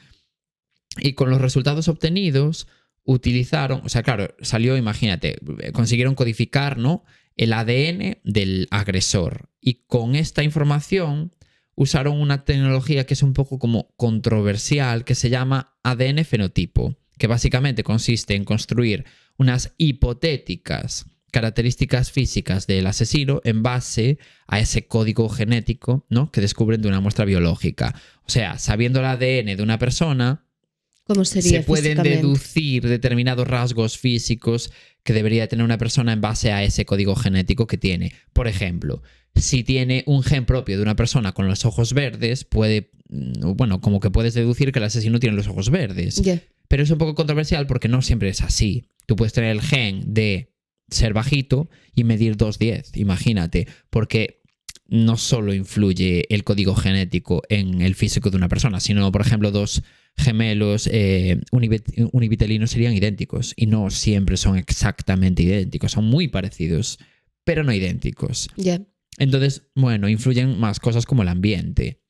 Y con los resultados obtenidos utilizaron, o sea, claro, salió, imagínate, consiguieron codificar, ¿no?, el ADN del agresor. Y con esta información usaron una tecnología que es un poco como controversial, que se llama ADN fenotipo, que básicamente consiste en construir unas hipotéticas características físicas del asesino en base a ese código genético, ¿no?, que descubren de una muestra biológica. O sea, sabiendo el ADN de una persona, ¿Cómo sería se pueden físicamente? deducir determinados rasgos físicos que debería tener una persona en base a ese código genético que tiene. Por ejemplo, si tiene un gen propio de una persona con los ojos verdes, como que puedes deducir que el asesino tiene los ojos verdes. Ya. Pero es un poco controversial porque no siempre es así. Tú puedes tener el gen de ser bajito y medir 2,10, imagínate, porque no solo influye el código genético en el físico de una persona, sino, por ejemplo, dos gemelos univitelinos serían idénticos y no siempre son exactamente idénticos, son muy parecidos, pero no idénticos. Ya. Entonces, bueno, influyen más cosas como el ambiente,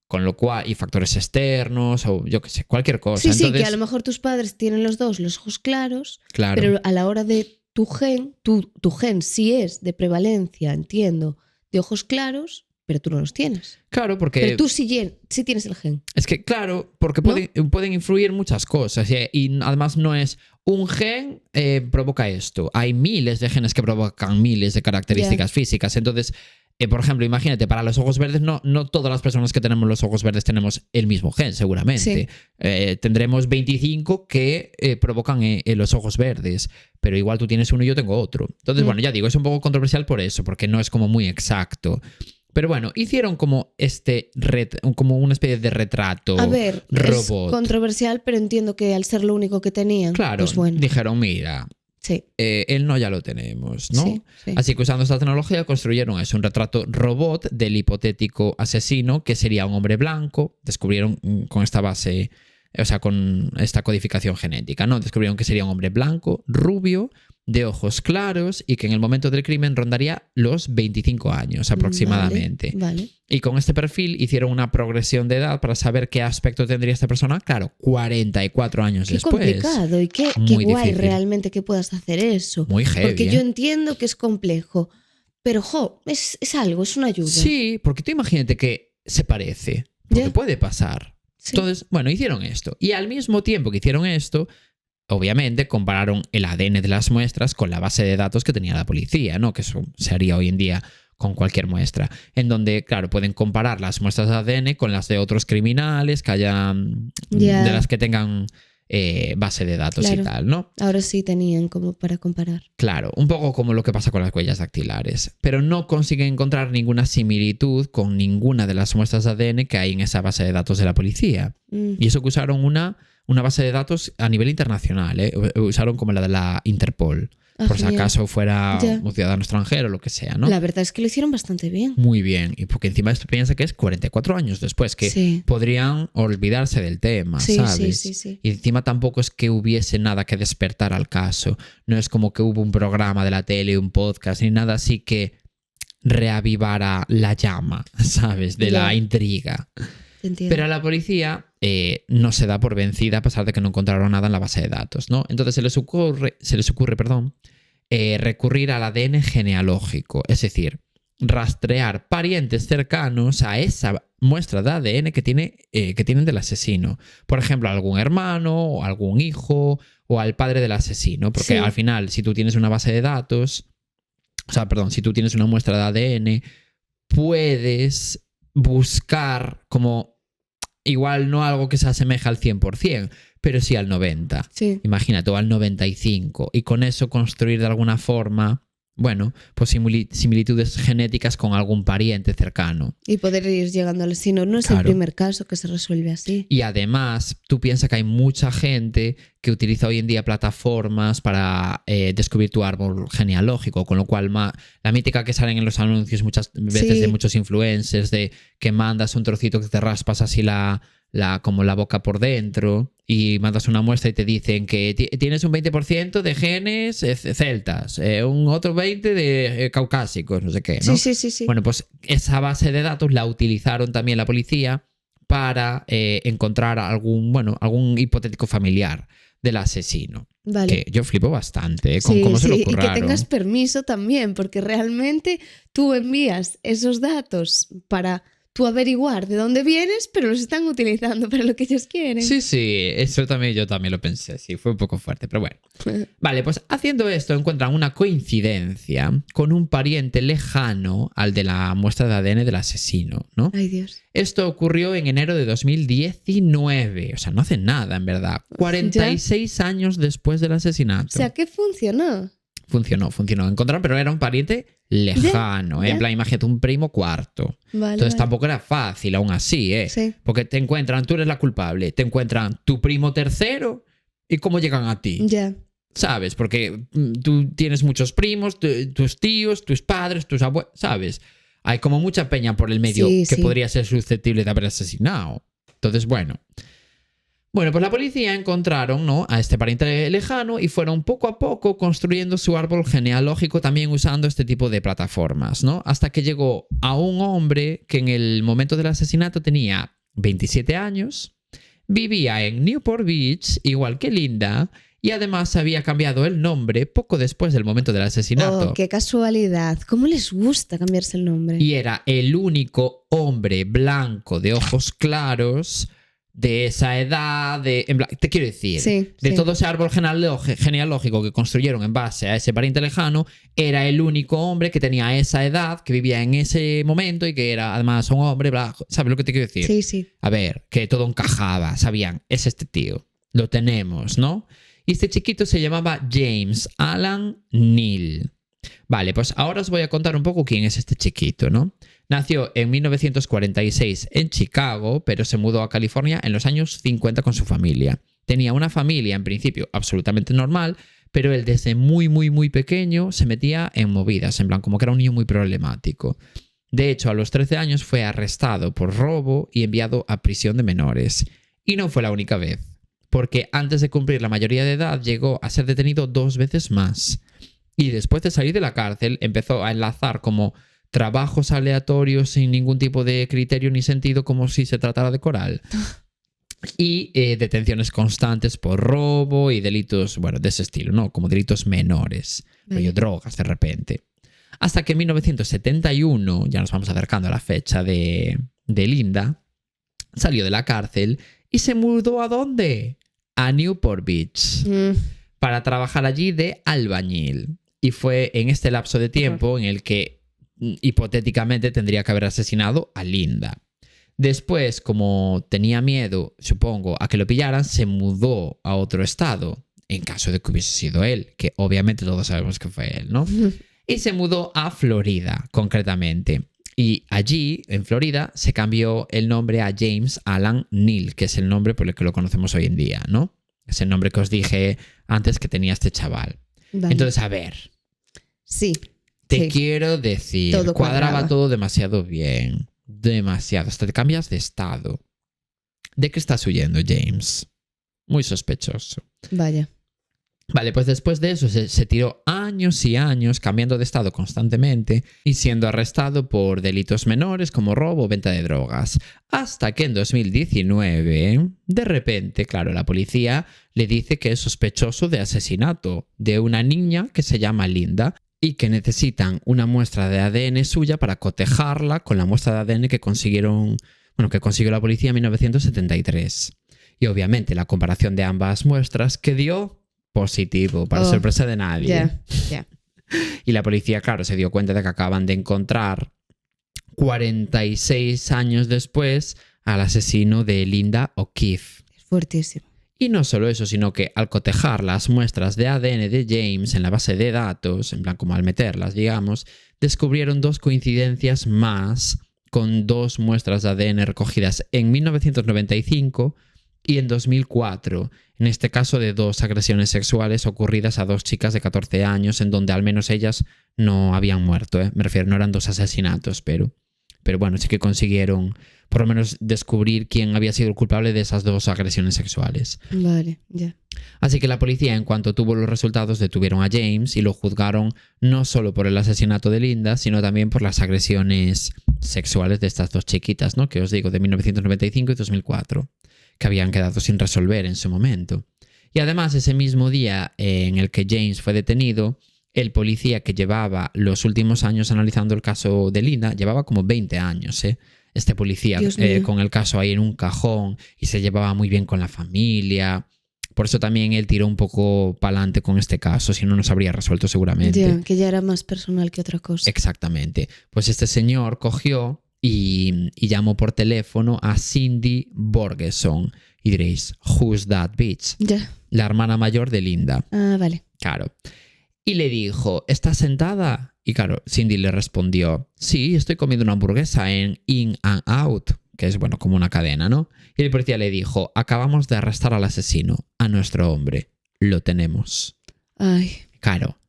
con lo cual, y factores externos o yo qué sé, cualquier cosa. Sí, Entonces, que a lo mejor tus padres tienen los dos los ojos claros, claro, pero a la hora de tu gen sí es de prevalencia, entiendo, de ojos claros, pero tú no los tienes. claro, porque Pero tú sí tienes el gen. es que, claro, porque pueden influir muchas cosas y además no es un gen provoca esto. Hay miles de genes que provocan miles de características físicas. Entonces, por ejemplo, imagínate, para los ojos verdes, no todas las personas que tenemos los ojos verdes tenemos el mismo gen, seguramente. Sí. Tendremos 25 que provocan los ojos verdes, pero igual tú tienes uno y yo tengo otro. Entonces, bueno, ya digo, es un poco controversial por eso, porque no es como muy exacto. Pero bueno, hicieron como como una especie de retrato. A ver, robot. Es controversial, pero entiendo que al ser lo único que tenían, claro, pues bueno. Dijeron, mira, sí. El no ya lo tenemos, ¿no? Sí, sí. Así que usando esta tecnología construyeron un retrato robot del hipotético asesino, que sería un hombre blanco. Descubrieron con esta base, o sea, con esta codificación genética, ¿no? Descubrieron que sería un hombre blanco, rubio, de ojos claros y que en el momento del crimen rondaría los 25 años aproximadamente. Vale. Y con este perfil hicieron una progresión de edad para saber qué aspecto tendría esta persona. Claro, 44 años después. Qué complicado y qué guay difícil. Realmente que puedas hacer eso. Muy heavy. Porque yo entiendo que es complejo, pero es algo, es una ayuda. Sí, porque tú imagínate que se parece, porque puede pasar. Sí. Entonces, bueno, hicieron esto. Y al mismo tiempo que hicieron esto, obviamente compararon el ADN de las muestras con la base de datos que tenía la policía, ¿no? Que eso se haría hoy en día con cualquier muestra, en donde, claro, pueden comparar las muestras de ADN con las de otros criminales que hayan, de las que tengan base de datos y tal, ¿no? Ahora sí tenían como para comparar. Claro, un poco como lo que pasa con las huellas dactilares, pero no consiguen encontrar ninguna similitud con ninguna de las muestras de ADN que hay en esa base de datos de la policía. Y eso que usaron una base de datos a nivel internacional, usaron como la de la Interpol, por si acaso fuera un ciudadano extranjero o lo que sea, ¿no? La verdad es que lo hicieron bastante bien. Muy bien, y porque encima esto piensa que es 44 años después, que podrían olvidarse del tema, ¿sabes? Sí. Y encima tampoco es que hubiese nada que despertar al caso, no es como que hubo un programa de la tele, un podcast, ni nada así que reavivara la llama, ¿sabes? De la intriga. Pero a la policía no se da por vencida a pesar de que no encontraron nada en la base de datos, ¿no? Entonces se les ocurre recurrir al ADN genealógico, es decir, rastrear parientes cercanos a esa muestra de ADN que tienen del asesino. Por ejemplo, algún hermano o algún hijo o al padre del asesino, porque al final, si tú tienes una base de datos, si tú tienes una muestra de ADN, puedes buscar como igual no algo que se asemeja al 100%, pero sí al 90%. Sí. Imagínate, o al 95%. Y con eso construir de alguna forma, bueno, pues similitudes genéticas con algún pariente cercano. Y poder ir llegando al asesino. No es el primer caso que se resuelve así. Y además, tú piensas que hay mucha gente que utiliza hoy en día plataformas para descubrir tu árbol genealógico, con lo cual la mítica que salen en los anuncios muchas veces de muchos influencers, de que mandas un trocito que te raspas así como la boca por dentro y mandas una muestra y te dicen que tienes un 20% de genes celtas, un otro 20% de caucásicos, no sé qué, ¿no? Sí. Bueno, pues esa base de datos la utilizaron también la policía para encontrar algún hipotético familiar del asesino. Vale. Que yo flipo bastante con cómo se lo ocurraron. Y que tengas permiso también, porque realmente tú envías esos datos para tú averiguar de dónde vienes, pero los están utilizando para lo que ellos quieren. Sí, eso yo también lo pensé, sí, fue un poco fuerte, pero bueno. Vale, pues haciendo esto encuentran una coincidencia con un pariente lejano al de la muestra de ADN del asesino, ¿no? Ay, Dios. Esto ocurrió en enero de 2019, o sea, no hace nada, en verdad. 46 años después del asesinato. O sea, ¿qué funcionó? Funcionó. Encontraron, pero era un pariente lejano, en plan, imagínate, un primo cuarto. Entonces tampoco era fácil aún así, Sí. Porque te encuentran, tú eres la culpable, te encuentran tu primo tercero y cómo llegan a ti. Ya. ¿Sabes? Porque tú tienes muchos primos, tus tíos, tus padres, tus abuelos, ¿sabes? Hay como mucha peña por el medio que podría ser susceptible de haber asesinado. Entonces, bueno, pues la policía encontraron, ¿no?, a este pariente lejano y fueron poco a poco construyendo su árbol genealógico también usando este tipo de plataformas, ¿no? Hasta que llegó a un hombre que en el momento del asesinato tenía 27 años, vivía en Newport Beach, igual que Linda, y además había cambiado el nombre poco después del momento del asesinato. Oh, qué casualidad. ¿Cómo les gusta cambiarse el nombre? Y era el único hombre blanco de ojos claros de esa edad, te quiero decir, de todo ese árbol genealógico que construyeron en base a ese pariente lejano, era el único hombre que tenía esa edad, que vivía en ese momento y que era además un hombre blanco. ¿Sabes lo que te quiero decir? Sí. A ver, que todo encajaba, sabían, es este tío, lo tenemos, ¿no? Y este chiquito se llamaba James Alan Neal. Vale, pues ahora os voy a contar un poco quién es este chiquito, ¿no? Nació en 1946 en Chicago, pero se mudó a California en los años 50 con su familia. Tenía una familia, en principio, absolutamente normal, pero él desde muy pequeño se metía en movidas, en plan, como que era un niño muy problemático. De hecho, a los 13 años fue arrestado por robo y enviado a prisión de menores. Y no fue la única vez, porque antes de cumplir la mayoría de edad llegó a ser detenido 2 veces más. Y después de salir de la cárcel empezó a enlazar como trabajos aleatorios sin ningún tipo de criterio ni sentido, como si se tratara de coral. Y detenciones constantes por robo y delitos, bueno, de ese estilo, ¿no? Como delitos menores, rollo drogas de repente. Hasta que en 1971, ya nos vamos acercando a la fecha de Linda, salió de la cárcel y se mudó ¿a dónde? A Newport Beach. Para trabajar allí de albañil. Y fue en este lapso de tiempo en el que hipotéticamente tendría que haber asesinado a Linda. Después, como tenía miedo, supongo, a que lo pillaran, se mudó a otro estado, en caso de que hubiese sido él, que obviamente todos sabemos que fue él, ¿no? Y se mudó a Florida, concretamente. Y allí, en Florida, se cambió el nombre a James Alan Neal, que es el nombre por el que lo conocemos hoy en día, ¿no? Es el nombre que os dije antes que tenía este chaval. Vale. Entonces, a ver. Sí. Te quiero decir, todo cuadraba todo demasiado bien. Demasiado. Hasta te cambias de estado. ¿De qué estás huyendo, James? Muy sospechoso. Vaya. Vale, pues después de eso se tiró años y años cambiando de estado constantemente y siendo arrestado por delitos menores como robo o venta de drogas. Hasta que en 2019, de repente, claro, la policía le dice que es sospechoso de asesinato de una niña que se llama Linda y que necesitan una muestra de ADN suya para cotejarla con la muestra de ADN que consiguió la policía en 1973. Y obviamente la comparación de ambas muestras que dio positivo, para sorpresa de nadie. Yeah. Y la policía, claro, se dio cuenta de que acaban de encontrar 46 años después al asesino de Linda O'Keefe. Es fuertísimo. Y no solo eso, sino que al cotejar las muestras de ADN de James en la base de datos, en plan como al meterlas, digamos, descubrieron 2 coincidencias más con 2 muestras de ADN recogidas en 1995 y en 2004, en este caso de 2 agresiones sexuales ocurridas a 2 chicas de 14 años, en donde al menos ellas no habían muerto, ¿eh? Me refiero, no eran 2 asesinatos, pero bueno, sí que consiguieron por lo menos descubrir quién había sido el culpable de esas 2 agresiones sexuales. Vale, ya. Así que la policía, en cuanto tuvo los resultados, detuvieron a James y lo juzgaron no solo por el asesinato de Linda, sino también por las agresiones sexuales de estas 2 chiquitas, ¿no? Que os digo, de 1995 y 2004, que habían quedado sin resolver en su momento. Y además, ese mismo día en el que James fue detenido, el policía que llevaba los últimos años analizando el caso de Linda, llevaba como 20 años, ¿eh? Este policía con el caso ahí en un cajón y se llevaba muy bien con la familia. Por eso también él tiró un poco para adelante con este caso, si no nos habría resuelto seguramente. Ya, que ya era más personal que otra cosa. Exactamente. Pues este señor cogió y llamó por teléfono a Cindy Borgeson. Y diréis, who's that bitch? Ya. La hermana mayor de Linda. Ah, vale. Claro. Y le dijo, ¿estás sentada? Y claro, Cindy le respondió, sí, estoy comiendo una hamburguesa en In and Out, que es, bueno, como una cadena, ¿no? Y el policía le dijo, acabamos de arrestar al asesino, a nuestro hombre. Lo tenemos. Ay. Claro.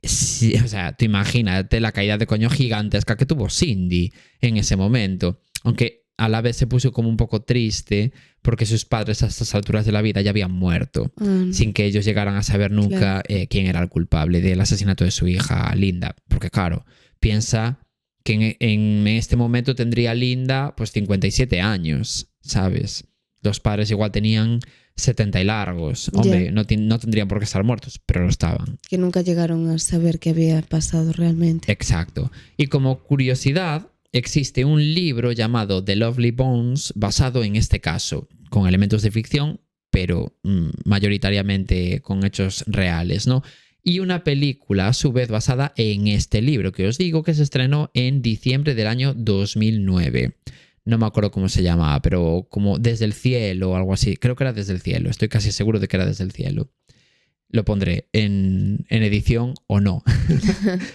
Sí, o sea, tú imagínate la caída de coño gigantesca que tuvo Cindy en ese momento. Aunque a la vez se puso como un poco triste porque sus padres a estas alturas de la vida ya habían muerto, sin que ellos llegaran a saber nunca quién era el culpable del asesinato de su hija Linda. Porque claro, piensa que en este momento tendría Linda pues 57 años, ¿sabes? Los padres igual tenían 70 y largos. Hombre, no tendrían por qué estar muertos, pero lo estaban. Que nunca llegaron a saber qué había pasado realmente. Exacto. Y como curiosidad, existe un libro llamado The Lovely Bones basado en este caso, con elementos de ficción, pero mayoritariamente con hechos reales, ¿no? Y una película a su vez basada en este libro que os digo, que se estrenó en diciembre del año 2009. No me acuerdo cómo se llamaba, pero como Desde el Cielo o algo así. Creo que era Desde el Cielo, estoy casi seguro de que era Desde el Cielo. Lo pondré en edición o no,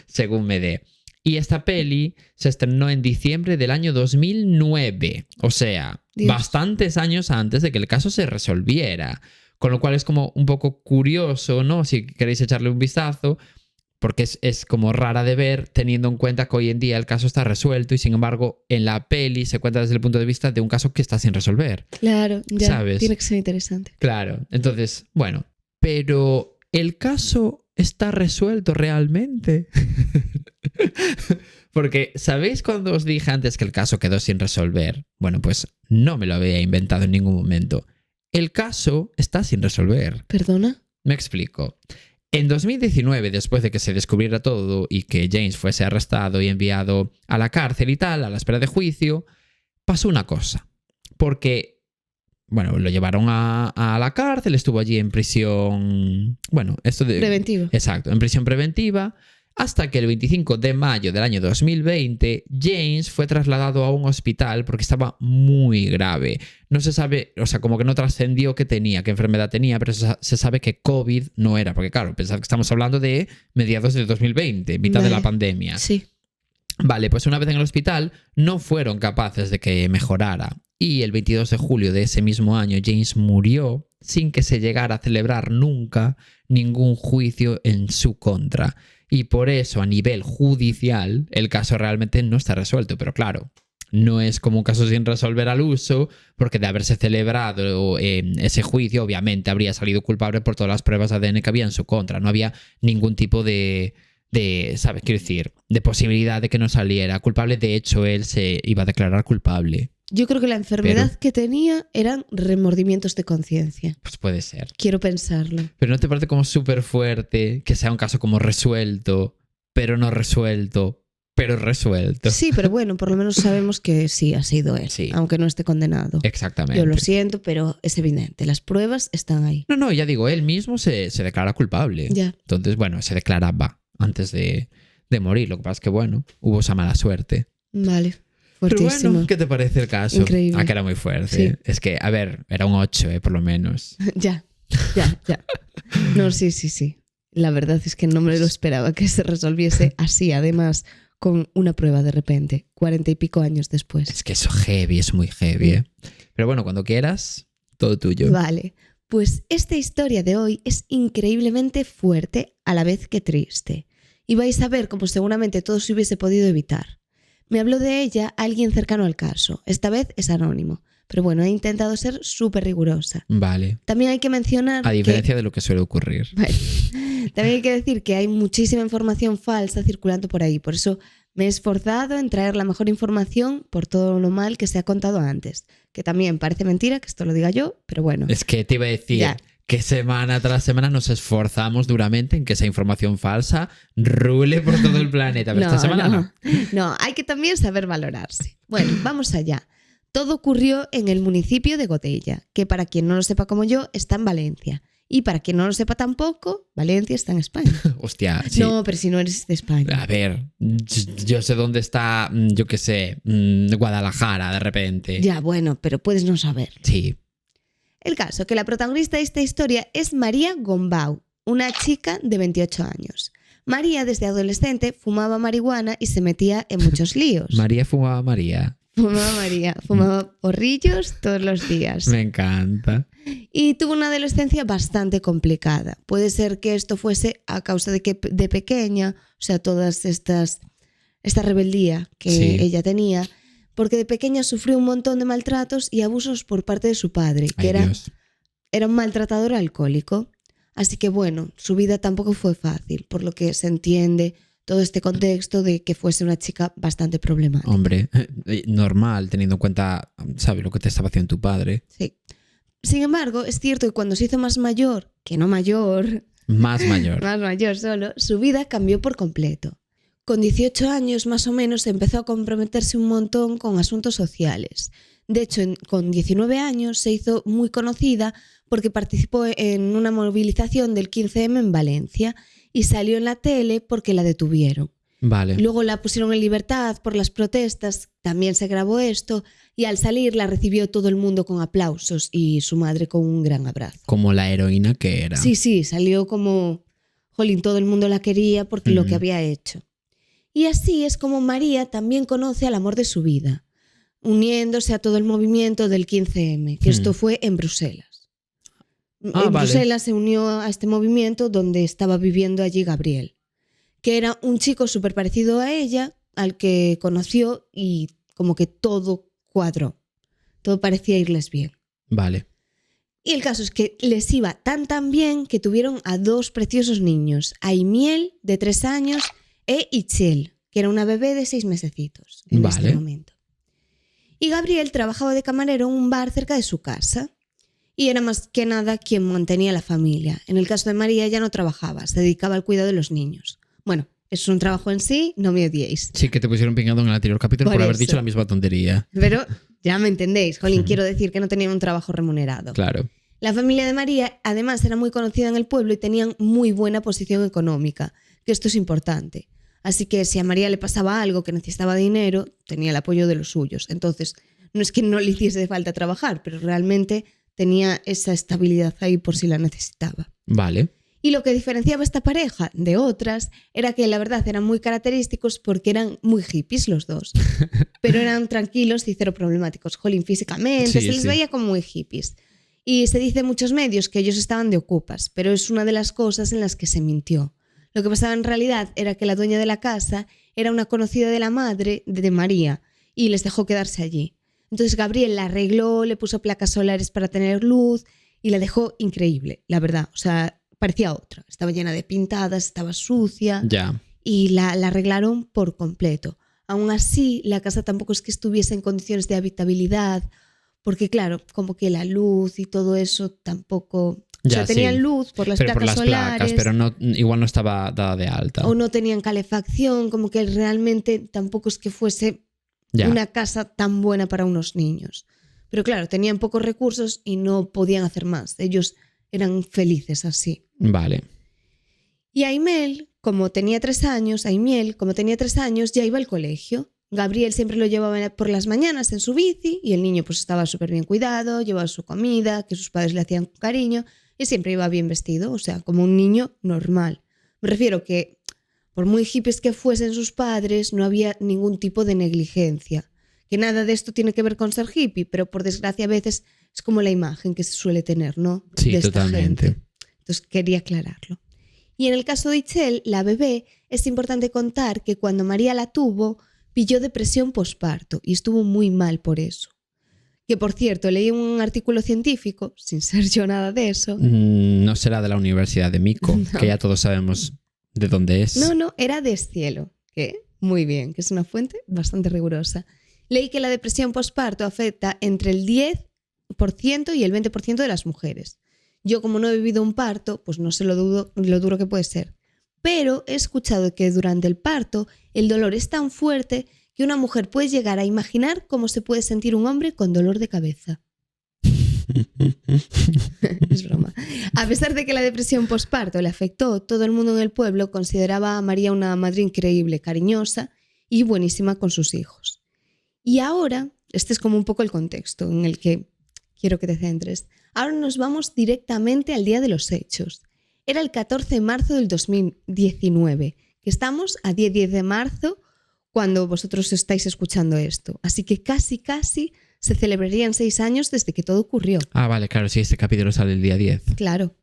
según me dé. Y esta peli se estrenó en diciembre del año 2009. O sea, Dios. Bastantes años antes de que el caso se resolviera. Con lo cual es como un poco curioso, ¿no? Si queréis echarle un vistazo, porque es como rara de ver, teniendo en cuenta que hoy en día el caso está resuelto y sin embargo en la peli se cuenta desde el punto de vista de un caso que está sin resolver. Claro, ya. ¿Sabes? Tiene que ser interesante. Claro. Entonces, bueno. Pero ¿el caso está resuelto realmente? Porque, ¿sabéis cuando os dije antes que el caso quedó sin resolver? Bueno, pues no me lo había inventado en ningún momento. El caso está sin resolver. ¿Perdona? Me explico. En 2019, después de que se descubriera todo y que James fuese arrestado y enviado a la cárcel y tal, a la espera de juicio, pasó una cosa. Porque, bueno, lo llevaron a la cárcel, estuvo allí en prisión... Bueno, esto de... Preventiva. Exacto, en prisión preventiva, hasta que el 25 de mayo del año 2020, James fue trasladado a un hospital porque estaba muy grave. No se sabe, o sea, como que no trascendió qué tenía, qué enfermedad tenía, pero se sabe que COVID no era, porque claro, pensad que estamos hablando de mediados de 2020, mitad de la pandemia. Sí. Vale, pues una vez en el hospital no fueron capaces de que mejorara. Y el 22 de julio de ese mismo año James murió sin que se llegara a celebrar nunca ningún juicio en su contra. Y por eso a nivel judicial el caso realmente no está resuelto. Pero claro, no es como un caso sin resolver al uso, porque de haberse celebrado ese juicio obviamente habría salido culpable por todas las pruebas de ADN que había en su contra. No había ningún tipo de ¿sabes? Quiero decir, de posibilidad de que no saliera culpable. De hecho, él se iba a declarar culpable. Yo creo que la enfermedad que tenía eran remordimientos de conciencia. Pues puede ser. Quiero pensarlo. Pero ¿no te parece como súper fuerte que sea un caso como resuelto, pero no resuelto, pero resuelto? Sí, pero bueno, por lo menos sabemos que sí ha sido él, Sí. aunque no esté condenado. Exactamente. Yo lo siento, pero es evidente. Las pruebas están ahí. No, ya digo, él mismo se declara culpable. Ya. Entonces, bueno, se declaraba antes de morir. Lo que pasa es que, bueno, hubo esa mala suerte. Vale. Pero Fuertísimo. bueno, ¿qué te parece el caso? Increíble. Que era muy fuerte. Sí. Es que, a ver, era un 8, por lo menos. Ya. No, sí. La verdad es que no me lo esperaba que se resolviese así, además, con una prueba de repente, 40 y pico años después. Es que eso heavy, es muy heavy, ¿eh? Pero bueno, cuando quieras, todo tuyo. Vale, pues esta historia de hoy es increíblemente fuerte a la vez que triste. Y vais a ver como seguramente todo se hubiese podido evitar. Me habló de ella alguien cercano al caso. Esta vez es anónimo. Pero bueno, he intentado ser súper rigurosa. Vale. También hay que mencionar A diferencia de lo que suele ocurrir. Vale. También hay que decir que hay muchísima información falsa circulando por ahí. Por eso me he esforzado en traer la mejor información por todo lo mal que se ha contado antes. Que también parece mentira que esto lo diga yo, pero bueno. Es que te iba a decir Ya. que semana tras semana nos esforzamos duramente en que esa información falsa rule por todo el planeta. Pero esta semana no. No, hay que también saber valorarse. Bueno, vamos allá. Todo ocurrió en el municipio de Godella, que para quien no lo sepa como yo, está en Valencia. Y para quien no lo sepa tampoco, Valencia está en España. Hostia, sí. No, pero si no eres de España. A ver, yo sé dónde está, yo qué sé, Guadalajara de repente. Ya, bueno, pero puedes no saber. Sí. El caso, que la protagonista de esta historia es María Gombau, una chica de 28 años. María, desde adolescente, fumaba marihuana y se metía en muchos líos. María fumaba María. Fumaba porrillos todos los días. Me encanta. Y tuvo una adolescencia bastante complicada. Puede ser que esto fuese a causa de que de pequeña, o sea, esta rebeldía que Sí. ella tenía, porque de pequeña sufrió un montón de maltratos y abusos por parte de su padre, que Ay, Dios. era un maltratador alcohólico. Así que bueno, su vida tampoco fue fácil, por lo que se entiende todo este contexto de que fuese una chica bastante problemática. Hombre, normal, teniendo en cuenta, ¿sabes lo que te estaba haciendo tu padre? Sí. Sin embargo, es cierto que cuando se hizo más mayor, que no mayor, Más mayor. más mayor solo, su vida cambió por completo. Con 18 años más o menos empezó a comprometerse un montón con asuntos sociales. De hecho, con 19 años se hizo muy conocida porque participó en una movilización del 15M en Valencia y salió en la tele porque la detuvieron. Vale. Luego la pusieron en libertad por las protestas, también se grabó esto y al salir la recibió todo el mundo con aplausos y su madre con un gran abrazo. Como la heroína que era. Sí, salió como, jolín, todo el mundo la quería porque lo que había hecho. Y así es como María también conoce al amor de su vida, uniéndose a todo el movimiento del 15M, que esto fue en Bruselas. En Bruselas se unió a este movimiento donde estaba viviendo allí Gabriel, que era un chico súper parecido a ella, al que conoció y como que todo cuadró. Todo parecía irles bien. Vale. Y el caso es que les iba tan bien que tuvieron a dos preciosos niños, Aimiel, de 3 años, e Itzel, que era una bebé de 6 mesecitos en este momento. Y Gabriel trabajaba de camarero en un bar cerca de su casa. Y era más que nada quien mantenía la familia. En el caso de María ya no trabajaba, se dedicaba al cuidado de los niños. Bueno, eso es un trabajo en sí, no me odiéis. Sí, que te pusieron pingado en el anterior capítulo por haber dicho la misma tontería. Pero ya me entendéis, jolín, quiero decir que no tenían un trabajo remunerado. Claro. La familia de María además era muy conocida en el pueblo y tenían muy buena posición económica, que esto es importante. Así que si a María le pasaba algo que necesitaba dinero, tenía el apoyo de los suyos. Entonces, no es que no le hiciese falta trabajar, pero realmente tenía esa estabilidad ahí por si la necesitaba. Vale. Y lo que diferenciaba a esta pareja de otras era que la verdad eran muy característicos porque eran muy hippies los dos, pero eran tranquilos y cero problemáticos. Jolín, físicamente, se les veía como muy hippies. Y se dice en muchos medios que ellos estaban de ocupas, pero es una de las cosas en las que se mintió. Lo que pasaba en realidad era que la dueña de la casa era una conocida de la madre de María y les dejó quedarse allí. Entonces Gabriel la arregló, le puso placas solares para tener luz y la dejó increíble, la verdad. O sea, parecía otra. Estaba llena de pintadas, estaba sucia. Ya. Y la arreglaron por completo. Aún así, la casa tampoco es que estuviese en condiciones de habitabilidad, porque claro, como que la luz y todo eso tampoco... Ya, o sea, tenían sí. luz por las pero placas por las solares. placas, pero no, igual no estaba dada de alta. O no tenían calefacción, como que realmente tampoco es que fuese una casa tan buena para unos niños. Pero claro, tenían pocos recursos y no podían hacer más. Ellos eran felices así. Vale. Y Aimiel, como tenía 3 años, ya iba al colegio. Gabriel siempre lo llevaba por las mañanas en su bici y el niño pues estaba súper bien cuidado, llevaba su comida, que sus padres le hacían con cariño y siempre iba bien vestido, o sea, como un niño normal. Me refiero que por muy hippies que fuesen sus padres, no había ningún tipo de negligencia. Que nada de esto tiene que ver con ser hippie, pero por desgracia a veces Es como la imagen que se suele tener, ¿no? Sí, de esta totalmente. gente. Entonces quería aclararlo. Y en el caso de Itzel, la bebé, es importante contar que cuando María la tuvo, pilló depresión posparto y estuvo muy mal por eso. Que por cierto, leí un artículo científico, sin ser yo nada de eso. No será de la Universidad de Mico, No. que ya todos sabemos de dónde es. No, era de Cielo, que muy bien, que es una fuente bastante rigurosa. Leí que la depresión posparto afecta entre el 10% y el 20% de las mujeres. Yo, como no he vivido un parto, pues no sé lo duro que puede ser. Pero he escuchado que durante el parto el dolor es tan fuerte que una mujer puede llegar a imaginar cómo se puede sentir un hombre con dolor de cabeza. Es broma. A pesar de que la depresión posparto le afectó, todo el mundo en el pueblo consideraba a María una madre increíble, cariñosa y buenísima con sus hijos. Y ahora, este es como un poco el contexto en el que quiero que te centres. Ahora nos vamos directamente al día de los hechos. Era el 14 de marzo del 2019, que estamos a 10 de marzo cuando vosotros estáis escuchando esto. Así que casi se celebrarían 6 años desde que todo ocurrió. Ah, vale, claro, sí, este capítulo sale el día 10. Claro.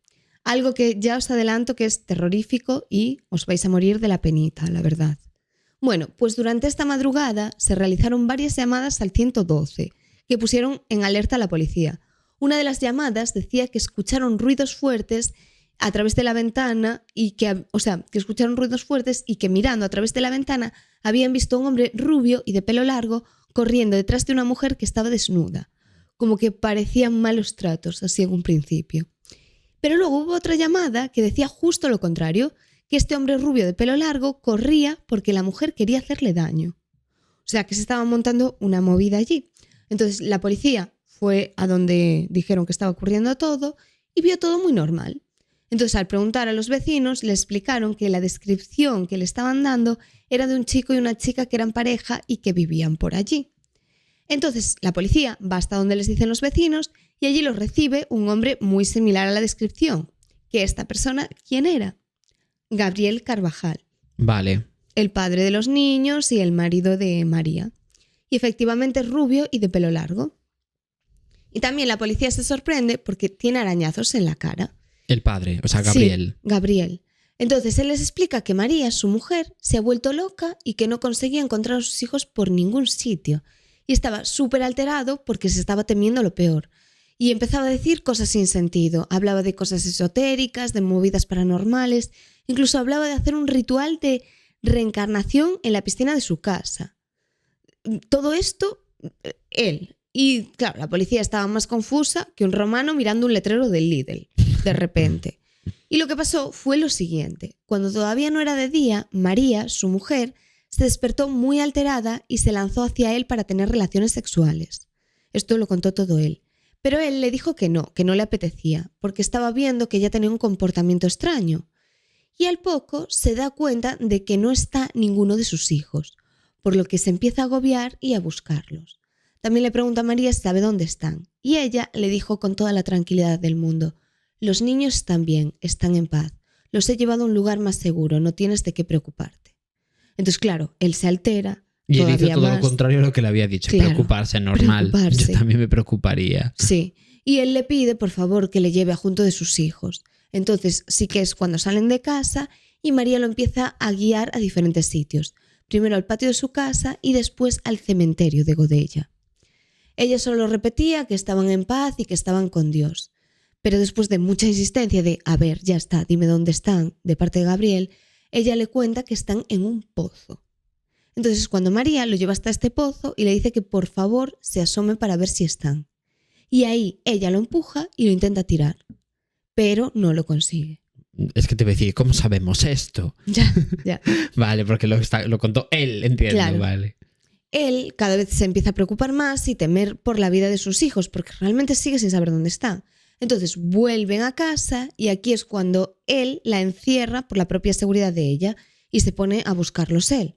Algo que ya os adelanto que es terrorífico y os vais a morir de la penita, la verdad. Bueno, pues durante esta madrugada se realizaron varias llamadas al 112, que pusieron en alerta a la policía. Una de las llamadas decía que escucharon ruidos fuertes a través de la ventana que escucharon ruidos fuertes y que mirando a través de la ventana habían visto a un hombre rubio y de pelo largo corriendo detrás de una mujer que estaba desnuda. Como que parecían malos tratos, así en un principio. Pero luego hubo otra llamada que decía justo lo contrario, que este hombre rubio de pelo largo corría porque la mujer quería hacerle daño. O sea, que se estaba montando una movida allí. Entonces la policía fue a donde dijeron que estaba ocurriendo todo y vio todo muy normal. Entonces, al preguntar a los vecinos, le explicaron que la descripción que le estaban dando era de un chico y una chica que eran pareja y que vivían por allí. Entonces, la policía va hasta donde les dicen los vecinos y allí los recibe un hombre muy similar a la descripción. ¿Que esta persona quién era? Gabriel Carvajal. Vale. El padre de los niños y el marido de María. Y efectivamente es rubio y de pelo largo. Y también la policía se sorprende porque tiene arañazos en la cara. El padre, o sea, Gabriel. Sí, Gabriel. Entonces él les explica que María, su mujer, se ha vuelto loca y que no conseguía encontrar a sus hijos por ningún sitio. Y estaba súper alterado porque se estaba temiendo lo peor. Y empezaba a decir cosas sin sentido. Hablaba de cosas esotéricas, de movidas paranormales. Incluso hablaba de hacer un ritual de reencarnación en la piscina de su casa. Todo esto, él. Y claro, la policía estaba más confusa que un romano mirando un letrero del Lidl, de repente. Y lo que pasó fue lo siguiente. Cuando todavía no era de día, María, su mujer, se despertó muy alterada y se lanzó hacia él para tener relaciones sexuales. Esto lo contó todo él. Pero él le dijo que no le apetecía, porque estaba viendo que ella tenía un comportamiento extraño. Y al poco se da cuenta de que no está ninguno de sus hijos, por lo que se empieza a agobiar y a buscarlos. También le pregunta a María si sabe dónde están, y ella le dijo con toda la tranquilidad del mundo: los niños están bien, están en paz, los he llevado a un lugar más seguro, no tienes de qué preocuparte. Entonces, claro, él se altera. Y él hizo todo más. lo contrario a lo que le había dicho. Claro, preocuparse, normal. preocuparse. Yo también me preocuparía. Sí, y él le pide, por favor, que le lleve a junto de sus hijos. Entonces sí que es cuando salen de casa y María lo empieza a guiar a diferentes sitios. Primero al patio de su casa y después al cementerio de Godella. Ella solo repetía que estaban en paz y que estaban con Dios. Pero después de mucha insistencia de, a ver, ya está, dime dónde están, de parte de Gabriel, ella le cuenta que están en un pozo. Entonces cuando María lo lleva hasta este pozo y le dice que por favor se asome para ver si están. Y ahí ella lo empuja y lo intenta tirar, pero no lo consigue. Es que te voy a decir, ¿cómo sabemos esto? Ya. Vale, porque lo contó él, entiendo, Claro. vale. Él cada vez se empieza a preocupar más y temer por la vida de sus hijos, porque realmente sigue sin saber dónde están. Entonces vuelven a casa y aquí es cuando él la encierra por la propia seguridad de ella y se pone a buscarlos él.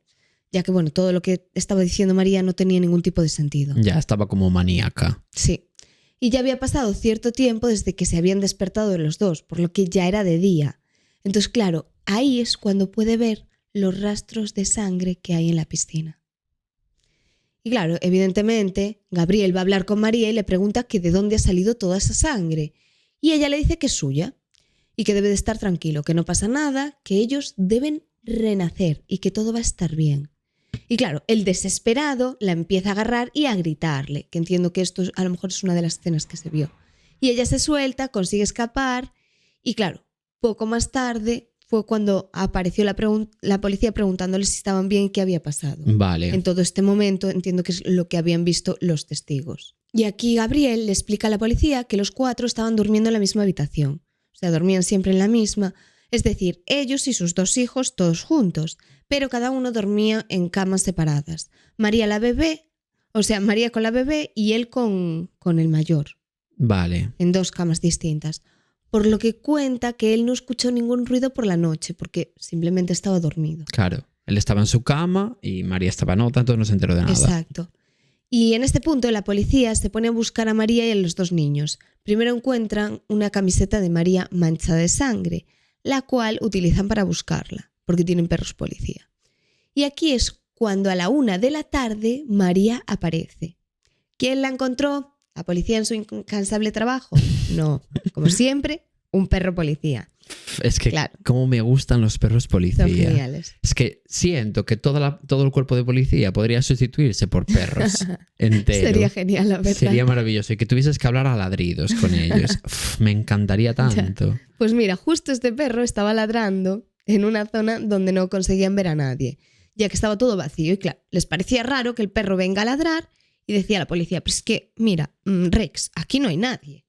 Ya que, bueno, todo lo que estaba diciendo María no tenía ningún tipo de sentido. Ya estaba como maníaca. Sí. Y ya había pasado cierto tiempo desde que se habían despertado los dos, por lo que ya era de día. Entonces, claro, ahí es cuando puede ver los rastros de sangre que hay en la piscina. Y claro, evidentemente, Gabriel va a hablar con María y le pregunta que de dónde ha salido toda esa sangre. Y ella le dice que es suya y que debe de estar tranquilo, que no pasa nada, que ellos deben renacer y que todo va a estar bien. Y claro, el desesperado la empieza a agarrar y a gritarle, que entiendo que esto a lo mejor es una de las escenas que se vio. Y ella se suelta, consigue escapar y claro, poco más tarde fue cuando apareció la policía preguntándoles si estaban bien y qué había pasado. Vale. En todo este momento entiendo que es lo que habían visto los testigos. Y aquí Gabriel le explica a la policía que los 4 estaban durmiendo en la misma habitación. O sea, dormían siempre en la misma, es decir, ellos y sus 2 hijos todos juntos, pero cada uno dormía en camas separadas. María con la bebé y él con el mayor. Vale. En 2 camas distintas. Por lo que cuenta que él no escuchó ningún ruido por la noche, porque simplemente estaba dormido. Claro. Él estaba en su cama y María estaba en otra, entonces no se enteró de nada. Exacto. Y en este punto la policía se pone a buscar a María y a los 2 niños. Primero encuentran una camiseta de María manchada de sangre, la cual utilizan para buscarla, porque tienen perros policía. Y aquí es cuando a la 1 de la tarde María aparece. ¿Quién la encontró? ¿La policía en su incansable trabajo? No, como siempre, un perro policía. Es que claro, cómo me gustan los perros policía. son geniales. Es que siento que todo el cuerpo de policía podría sustituirse por perros enteros. Sería genial, la verdad. Sería maravilloso. Y que tuvieses que hablar a ladridos con ellos. Me encantaría tanto. Ya. Pues mira, justo este perro estaba ladrando en una zona donde no conseguían ver a nadie, ya que estaba todo vacío. Y claro, les parecía raro que el perro venga a ladrar y decía a la policía, pues es que, mira, Rex, aquí no hay nadie.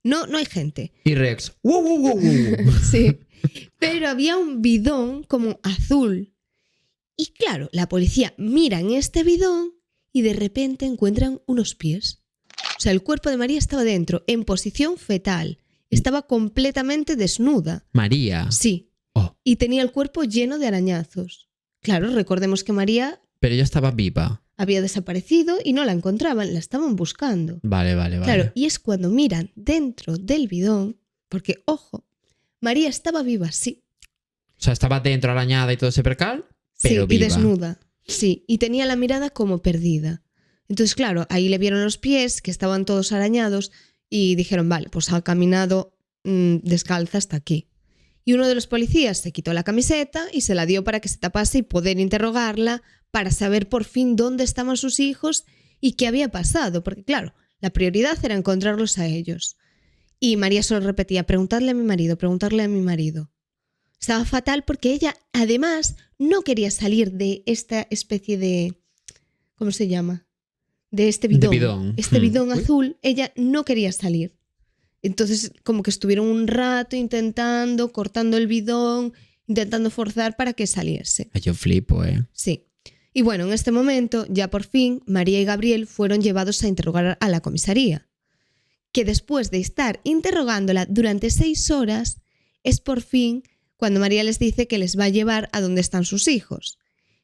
No hay gente. Y Rex, ¡wow, wow, wow, wow! Sí, pero había un bidón como azul. Y claro, la policía mira en este bidón y de repente encuentran unos pies. O sea, el cuerpo de María estaba dentro, en posición fetal. Estaba completamente desnuda. María. Sí. Oh. Y tenía el cuerpo lleno de arañazos. Claro, recordemos que María Pero ella estaba viva. había desaparecido y no la encontraban, la estaban buscando. Vale. Claro, y es cuando miran dentro del bidón, porque, ojo, María estaba viva, sí. O sea, estaba dentro arañada y todo ese percal, pero sí, viva. y desnuda. Sí, y tenía la mirada como perdida. Entonces, claro, ahí le vieron los pies, que estaban todos arañados, y dijeron, vale, pues ha caminado descalza hasta aquí. Y uno de los policías se quitó la camiseta y se la dio para que se tapase y poder interrogarla para saber por fin dónde estaban sus hijos y qué había pasado. Porque, claro, la prioridad era encontrarlos a ellos. Y María solo repetía, preguntarle a mi marido. Estaba fatal porque ella, además, no quería salir de esta especie de... ¿Cómo se llama? De este bidón. De bidón. Este bidón azul, ella no quería salir. Entonces, como que estuvieron un rato intentando, cortando el bidón, intentando forzar para que saliese. Yo flipo, Sí. Y bueno, en este momento, ya por fin, María y Gabriel fueron llevados a interrogar a la comisaría. Que después de estar interrogándola durante 6 horas, es por fin cuando María les dice que les va a llevar a donde están sus hijos.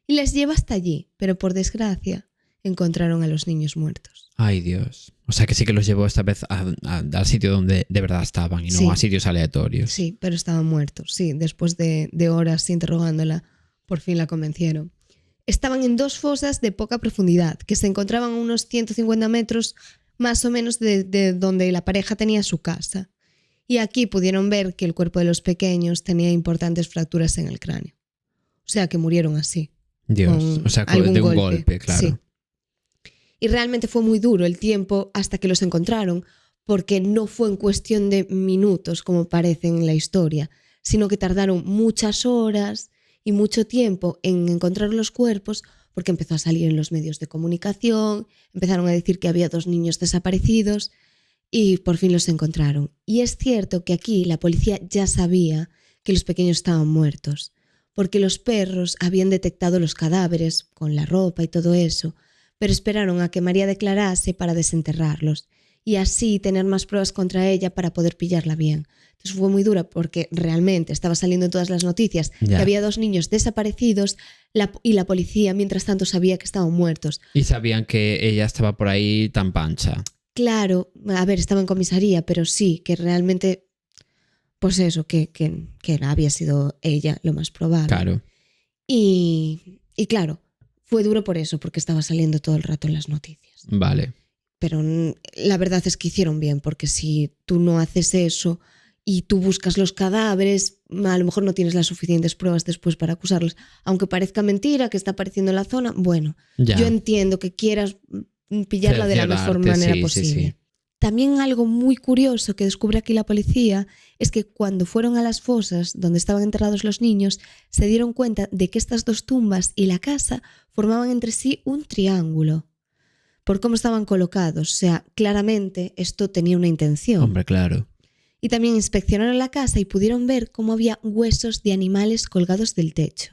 Y les lleva hasta allí, pero por desgracia encontraron a los niños muertos. Ay, Dios. O sea que sí que los llevó esta vez al sitio donde de verdad estaban y no Sí. a sitios aleatorios. Sí, pero estaban muertos. Sí, después de horas interrogándola, por fin la convencieron. Estaban en 2 fosas de poca profundidad, que se encontraban a unos 150 metros más o menos de donde la pareja tenía su casa. Y aquí pudieron ver que el cuerpo de los pequeños tenía importantes fracturas en el cráneo. O sea que murieron así. Dios, o sea, algún de un golpe, claro. Sí. Y realmente fue muy duro el tiempo hasta que los encontraron, porque no fue en cuestión de minutos, como parece en la historia, sino que tardaron muchas horas y mucho tiempo en encontrar los cuerpos, porque empezó a salir en los medios de comunicación, empezaron a decir que había 2 niños desaparecidos y por fin los encontraron. Y es cierto que aquí la policía ya sabía que los pequeños estaban muertos, porque los perros habían detectado los cadáveres con la ropa y todo eso, pero esperaron a que María declarase para desenterrarlos y así tener más pruebas contra ella para poder pillarla bien. Entonces fue muy dura porque realmente estaba saliendo en todas las noticias que había 2 niños desaparecidos y la policía mientras tanto sabía que estaban muertos. Y sabían que ella estaba por ahí tan pancha. Claro, a ver, estaba en comisaría, pero sí, que realmente, pues eso, que había sido ella lo más probable. Claro. Y claro, Fue duro por eso, porque estaba saliendo todo el rato en las noticias. Vale. Pero la verdad es que hicieron bien, porque si tú no haces eso y tú buscas los cadáveres, a lo mejor no tienes las suficientes pruebas después para acusarlos. Aunque parezca mentira que está apareciendo en la zona, bueno, Ya. yo entiendo que quieras pillarla de la mejor Cerciorarte, manera sí, posible. sí. También algo muy curioso que descubre aquí la policía es que cuando fueron a las fosas donde estaban enterrados los niños, se dieron cuenta de que estas dos tumbas y la casa formaban entre sí un triángulo por cómo estaban colocados. O sea, claramente esto tenía una intención. Hombre, claro. Y también inspeccionaron la casa y pudieron ver cómo había huesos de animales colgados del techo.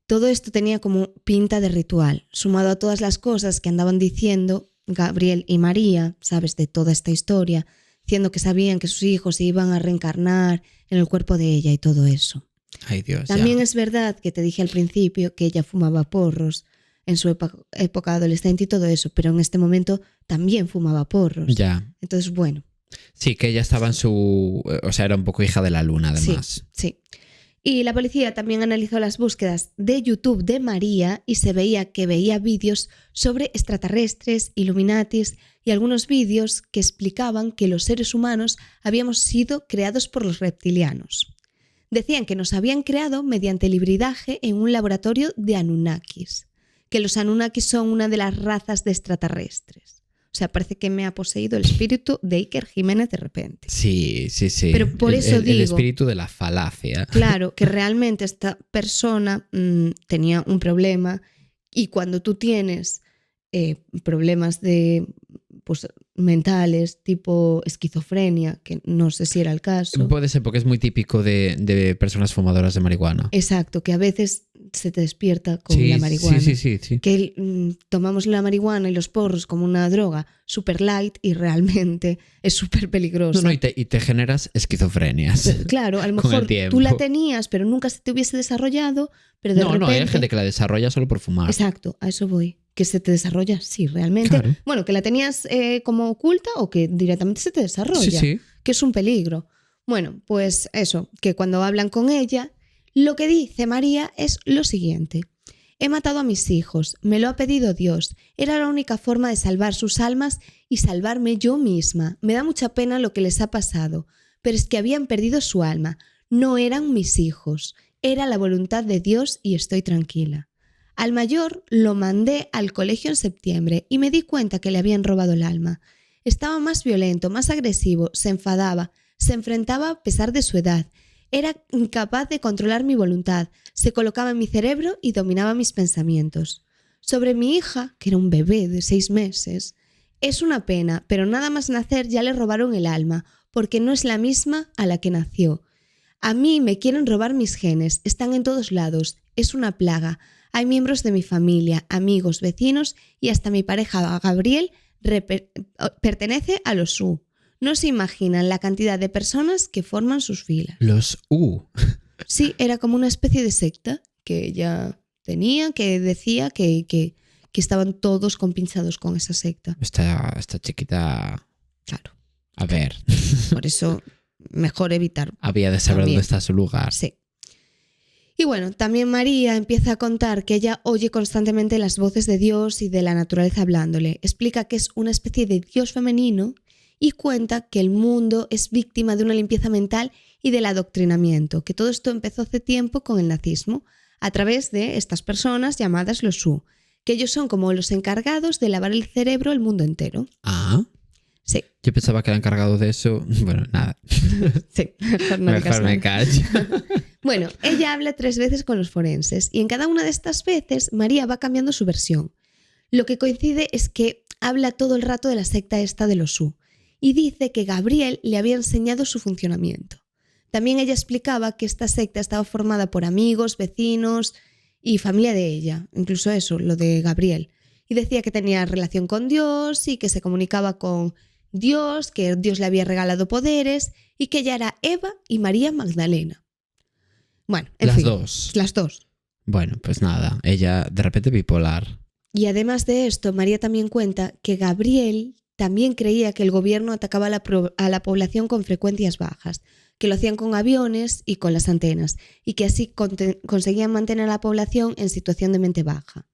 Todo esto tenía como pinta de ritual, sumado a todas las cosas que andaban diciendo Gabriel y María, sabes, de toda esta historia, diciendo que sabían que sus hijos se iban a reencarnar en el cuerpo de ella y todo eso. Ay, Dios. También ya. es verdad que te dije al principio que ella fumaba porros en su época adolescente y todo eso, pero en este momento también fumaba porros. Ya. Entonces, bueno. Sí, que ella estaba en su... O sea, era un poco hija de la luna, además. Sí. Y la policía también analizó las búsquedas de YouTube de María y se veía que veía vídeos sobre extraterrestres, Illuminatis y algunos vídeos que explicaban que los seres humanos habíamos sido creados por los reptilianos. Decían que nos habían creado mediante el hibridaje en un laboratorio de Anunnakis, que los Anunnakis son una de las razas de extraterrestres. O sea, parece que me ha poseído el espíritu de Iker Jiménez de repente. Sí. Pero por eso digo... El espíritu de la falacia. Claro, que realmente esta persona tenía un problema y cuando tú tienes problemas de, pues, mentales, tipo esquizofrenia, que no sé si era el caso. Puede ser porque es muy típico de personas fumadoras de marihuana. Exacto, que a veces se te despierta con la marihuana. Sí. Que tomamos la marihuana y los porros como una droga super light y realmente es súper peligrosa. No, y te generas esquizofrenias. Claro, a lo Con el mejor tiempo. tú la tenías, pero nunca se te hubiese desarrollado, pero de repente... No, hay gente que la desarrolla solo por fumar. Exacto, a eso voy. Que se te desarrolla, sí, realmente. Claro. Bueno, que la tenías como oculta o que directamente se te desarrolla. Sí. Que es un peligro. Bueno, pues eso, que cuando hablan con ella, lo que dice María es lo siguiente. He matado a mis hijos, me lo ha pedido Dios. Era la única forma de salvar sus almas y salvarme yo misma. Me da mucha pena lo que les ha pasado, pero es que habían perdido su alma. No eran mis hijos, era la voluntad de Dios y estoy tranquila. Al mayor lo mandé al colegio en septiembre y me di cuenta que le habían robado el alma. Estaba más violento, más agresivo, se enfadaba, se enfrentaba a pesar de su edad. Era incapaz de controlar mi voluntad, se colocaba en mi cerebro y dominaba mis pensamientos. Sobre mi hija, que era un bebé de 6 meses, es una pena, pero nada más nacer ya le robaron el alma, porque no es la misma a la que nació. A mí me quieren robar mis genes, están en todos lados, es una plaga. Hay miembros de mi familia, amigos, vecinos y hasta mi pareja Gabriel pertenece a los U. No se imaginan la cantidad de personas que forman sus filas. Los U. Sí, era como una especie de secta que ella tenía, que decía que estaban todos compinchados con esa secta. Esta chiquita... Claro. A ver. Por eso, mejor evitar. Había de saber también. dónde está su lugar. Sí. Y bueno, también María empieza a contar que ella oye constantemente las voces de Dios y de la naturaleza hablándole. Explica que es una especie de Dios femenino y cuenta que el mundo es víctima de una limpieza mental y del adoctrinamiento, que todo esto empezó hace tiempo con el nazismo, a través de estas personas llamadas los U, que ellos son como los encargados de lavar el cerebro al mundo entero. Ah. Sí. Yo pensaba que era encargado de eso. Bueno, nada. Sí, mejor me callo. Bueno, ella habla 3 veces con los forenses y en cada una de estas veces María va cambiando su versión. Lo que coincide es que habla todo el rato de la secta esta de los U y dice que Gabriel le había enseñado su funcionamiento. También ella explicaba que esta secta estaba formada por amigos, vecinos y familia de ella, incluso eso, lo de Gabriel. Y decía que tenía relación con Dios y que se comunicaba con Dios, que Dios le había regalado poderes y que ella era Eva y María Magdalena. Bueno, en Las fin, dos. Las dos. Bueno, pues nada, ella de repente bipolar. Y además de esto, María también cuenta que Gabriel también creía que el gobierno atacaba a la población con frecuencias bajas, que lo hacían con aviones y con las antenas, y que así conseguían mantener a la población en situación de mente baja.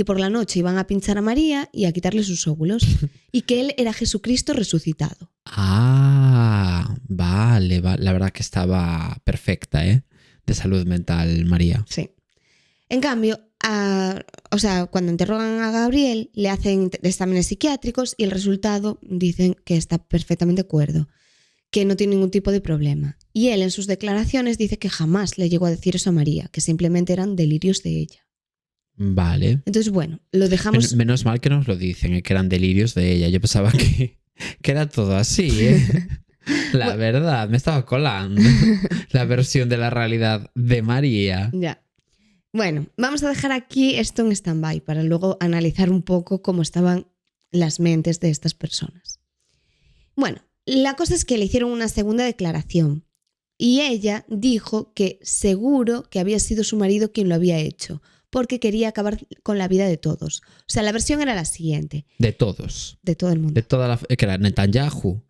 que por la noche iban a pinchar a María y a quitarle sus óvulos, y que él era Jesucristo resucitado. Ah, vale. La verdad que estaba perfecta, ¿eh? De salud mental, María. Sí. En cambio, cuando interrogan a Gabriel, le hacen exámenes psiquiátricos y el resultado dicen que está perfectamente cuerdo, que no tiene ningún tipo de problema. Y él en sus declaraciones dice que jamás le llegó a decir eso a María, que simplemente eran delirios de ella. Vale. Entonces, bueno, lo dejamos... Menos mal que nos lo dicen, que eran delirios de ella. Yo pensaba que era todo así, ¿eh? La verdad, me estaba colando la versión de la realidad de María. Ya. Bueno, vamos a dejar aquí esto en stand-by para luego analizar un poco cómo estaban las mentes de estas personas. Bueno, la cosa es que le hicieron una segunda declaración y ella dijo que seguro que había sido su marido quien lo había hecho, porque quería acabar con la vida de todos. O sea, la versión era la siguiente. De todos. De todo el mundo. De toda la... que era Netanyahu.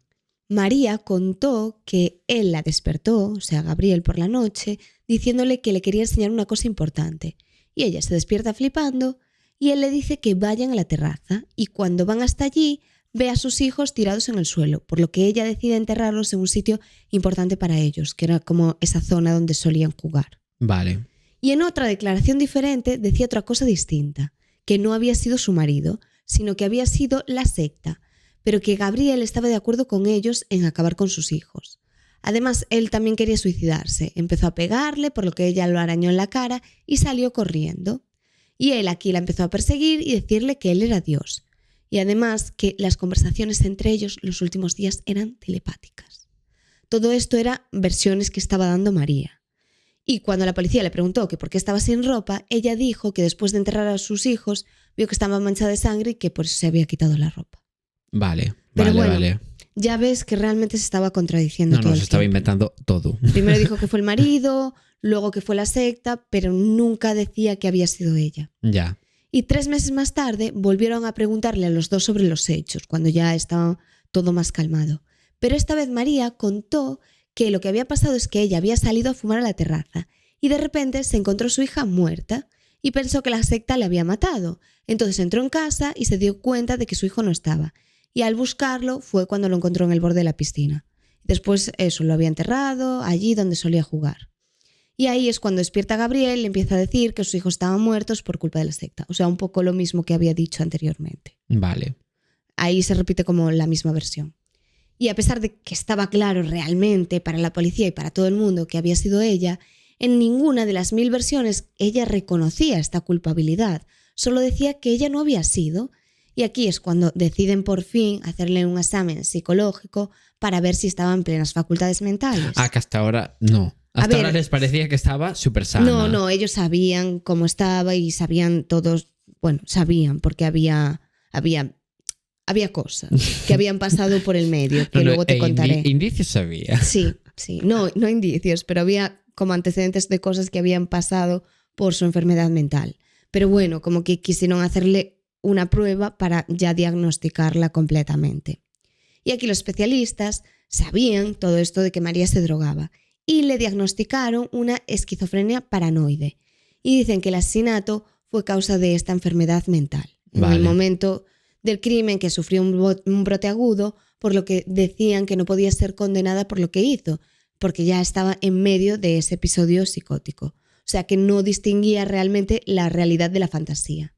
María contó que él la despertó, o sea, Gabriel, por la noche, diciéndole que le quería enseñar una cosa importante. Y ella se despierta flipando y él le dice que vayan a la terraza y cuando van hasta allí ve a sus hijos tirados en el suelo, por lo que ella decide enterrarlos en un sitio importante para ellos, que era como esa zona donde solían jugar. Vale. Y en otra declaración diferente decía otra cosa distinta, que no había sido su marido, sino que había sido la secta, pero que Gabriel estaba de acuerdo con ellos en acabar con sus hijos. Además, él también quería suicidarse, empezó a pegarle, por lo que ella lo arañó en la cara y salió corriendo. Y él aquí la empezó a perseguir y decirle que él era Dios. Y además que las conversaciones entre ellos los últimos días eran telepáticas. Todo esto eran versiones que estaba dando María. Y cuando la policía le preguntó que por qué estaba sin ropa, ella dijo que después de enterrar a sus hijos vio que estaba manchada de sangre y que por eso se había quitado la ropa. Vale, Pero bueno, vale. Ya ves que realmente se estaba contradiciendo todo el se estaba tiempo. inventando todo. Primero dijo que fue el marido, luego que fue la secta, pero nunca decía que había sido ella. Ya. Y 3 meses más tarde volvieron a preguntarle a los dos sobre los hechos, cuando ya estaba todo más calmado. Pero esta vez María contó que lo que había pasado es que ella había salido a fumar a la terraza y de repente se encontró a su hija muerta y pensó que la secta le había matado. Entonces entró en casa y se dio cuenta de que su hijo no estaba. Y al buscarlo fue cuando lo encontró en el borde de la piscina. Después eso, lo había enterrado allí donde solía jugar. Y ahí es cuando despierta Gabriel y le empieza a decir que sus hijos estaban muertos por culpa de la secta. O sea, un poco lo mismo que había dicho anteriormente. Vale. Ahí se repite como la misma versión. Y a pesar de que estaba claro realmente para la policía y para todo el mundo que había sido ella, en ninguna de las 1000 versiones ella reconocía esta culpabilidad. Solo decía que ella no había sido. Y aquí es cuando deciden por fin hacerle un examen psicológico para ver si estaba en plenas facultades mentales. Ah, que hasta ahora no. Hasta ahora les parecía que estaba súper sana. No, ellos sabían cómo estaba y sabían todos, bueno, sabían porque había cosas que habían pasado por el medio, que luego te contaré. Indicios sabía. Sí, no indicios, pero había como antecedentes de cosas que habían pasado por su enfermedad mental. Pero bueno, como que quisieron hacerle una prueba para ya diagnosticarla completamente. Y aquí los especialistas sabían todo esto de que María se drogaba y le diagnosticaron una esquizofrenia paranoide y dicen que el asesinato fue causa de esta enfermedad mental. En el momento del crimen que sufrió un brote agudo, por lo que decían que no podía ser condenada por lo que hizo, porque ya estaba en medio de ese episodio psicótico. O sea que no distinguía realmente la realidad de la fantasía.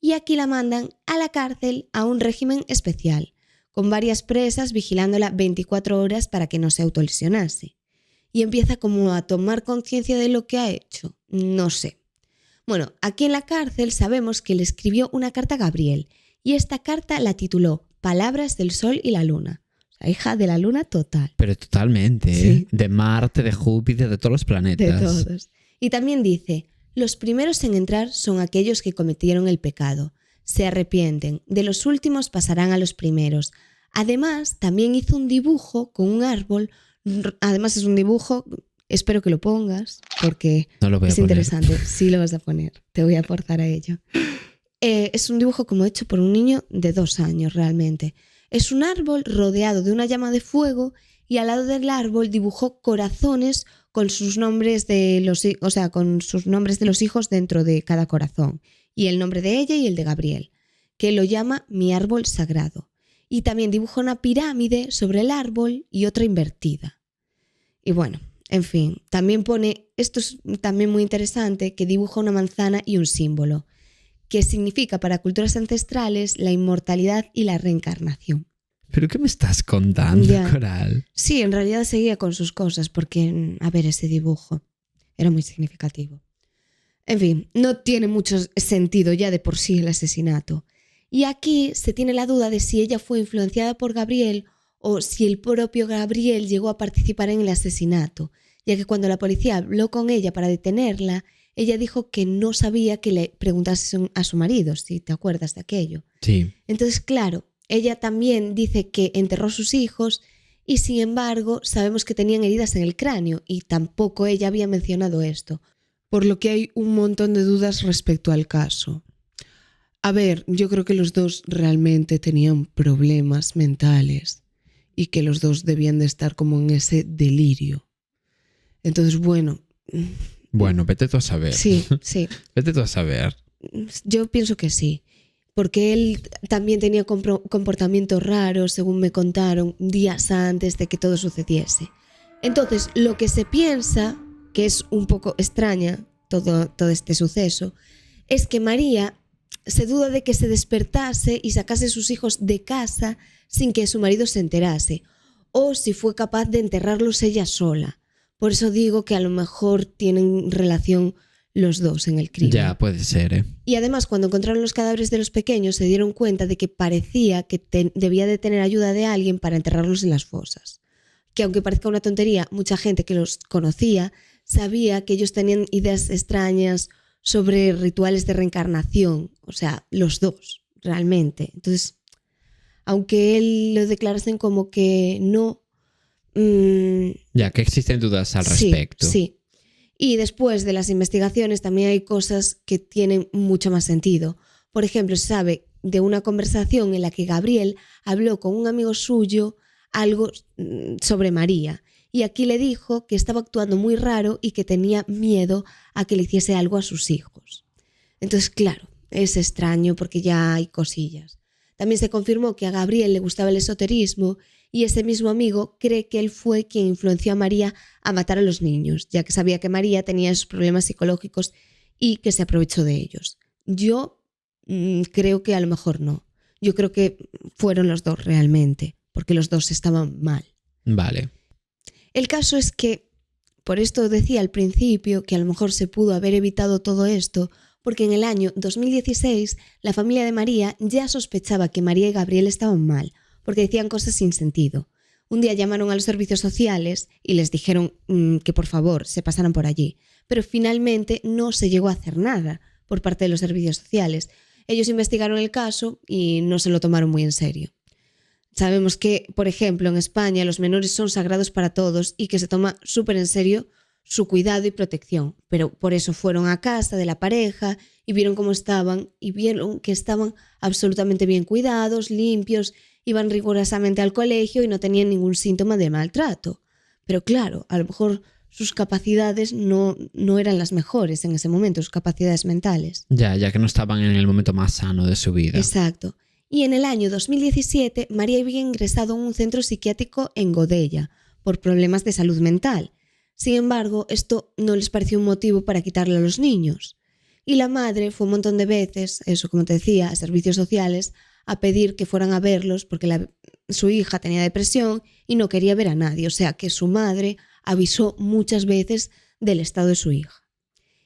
Y aquí la mandan a la cárcel a un régimen especial, con varias presas vigilándola 24 horas para que no se autolesionase. Y empieza como a tomar conciencia de lo que ha hecho. No sé. Bueno, aquí en la cárcel sabemos que le escribió una carta a Gabriel y esta carta la tituló Palabras del Sol y la Luna. O sea, hija de la Luna total. Pero totalmente, sí. ¿eh? De Marte, de Júpiter, de todos los planetas. De todos. Y también dice... Los primeros en entrar son aquellos que cometieron el pecado. Se arrepienten. De los últimos pasarán a los primeros. Además, también hizo un dibujo con un árbol. Además, es un dibujo, espero que lo pongas, porque no lo voy a es poner. Interesante. Sí lo vas a poner. Te voy a forzar a ello. Es un dibujo como hecho por un niño de 2 años realmente. Es un árbol rodeado de una llama de fuego y al lado del árbol dibujó corazones con sus nombres de los hijos dentro de cada corazón. y el nombre de ella y el de Gabriel, que lo llama mi árbol sagrado. Y también dibuja una pirámide sobre el árbol y otra invertida. Y bueno, en fin, también pone, esto es también muy interesante, que dibuja una manzana y un símbolo, que significa para culturas ancestrales la inmortalidad y la reencarnación. ¿Pero qué me estás contando, Ya. Coral? Sí, en realidad seguía con sus cosas porque, a ver, ese dibujo era muy significativo. En fin, no tiene mucho sentido ya de por sí el asesinato. Y aquí se tiene la duda de si ella fue influenciada por Gabriel o si el propio Gabriel llegó a participar en el asesinato, ya que cuando la policía habló con ella para detenerla, ella dijo que no sabía que le preguntase a su marido, si te acuerdas de aquello. Sí. Entonces, claro, ella también dice que enterró a sus hijos y sin embargo sabemos que tenían heridas en el cráneo y tampoco ella había mencionado esto. Por lo que hay un montón de dudas respecto al caso. A ver, yo creo que los dos realmente tenían problemas mentales y que los dos debían de estar como en ese delirio. Entonces, bueno... Bueno, vete tú a saber. Sí, sí. Vete tú a saber. Yo pienso que sí. Porque él también tenía comportamientos raros, según me contaron, días antes de que todo sucediese. Entonces, lo que se piensa, que es un poco extraña todo este suceso, es que María se duda de que se despertase y sacase a sus hijos de casa sin que su marido se enterase, o si fue capaz de enterrarlos ella sola. Por eso digo que a lo mejor tienen relación los dos en el crimen. Ya, puede ser, ¿eh? Y además, cuando encontraron los cadáveres de los pequeños, se dieron cuenta de que parecía que debía de tener ayuda de alguien para enterrarlos en las fosas. Que aunque parezca una tontería, mucha gente que los conocía sabía que ellos tenían ideas extrañas sobre rituales de reencarnación. O sea, los dos, realmente. Entonces, aunque él lo declarasen como que no... Ya, que existen dudas al respecto. Sí. Y después de las investigaciones también hay cosas que tienen mucho más sentido. Por ejemplo, se sabe de una conversación en la que Gabriel habló con un amigo suyo algo sobre María. Y aquí le dijo que estaba actuando muy raro y que tenía miedo a que le hiciese algo a sus hijos. Entonces, claro, es extraño porque ya hay cosillas. También se confirmó que a Gabriel le gustaba el esoterismo y ese mismo amigo cree que él fue quien influenció a María a matar a los niños, ya que sabía que María tenía esos problemas psicológicos y que se aprovechó de ellos. Yo creo que a lo mejor no. Yo creo que fueron los dos realmente, porque los dos estaban mal. Vale. El caso es que, por esto decía al principio que a lo mejor se pudo haber evitado todo esto, porque en el año 2016 la familia de María ya sospechaba que María y Gabriel estaban mal, porque decían cosas sin sentido. Un día llamaron a los servicios sociales y les dijeron que por favor se pasaran por allí, pero finalmente no se llegó a hacer nada por parte de los servicios sociales. Ellos investigaron el caso y no se lo tomaron muy en serio. Sabemos que, por ejemplo, en España los menores son sagrados para todos y que se toma súper en serio su cuidado y protección, pero por eso fueron a casa de la pareja y vieron cómo estaban y vieron que estaban absolutamente bien cuidados, limpios, iban rigurosamente al colegio y no tenían ningún síntoma de maltrato. Pero claro, a lo mejor sus capacidades no eran las mejores en ese momento, sus capacidades mentales. Ya que no estaban en el momento más sano de su vida. Exacto. Y en el año 2017, María había ingresado a un centro psiquiátrico en Godella por problemas de salud mental. Sin embargo, esto no les pareció un motivo para quitarle a los niños. Y la madre fue un montón de veces, eso como te decía, a servicios sociales, a pedir que fueran a verlos porque su hija tenía depresión y no quería ver a nadie. O sea que su madre avisó muchas veces del estado de su hija.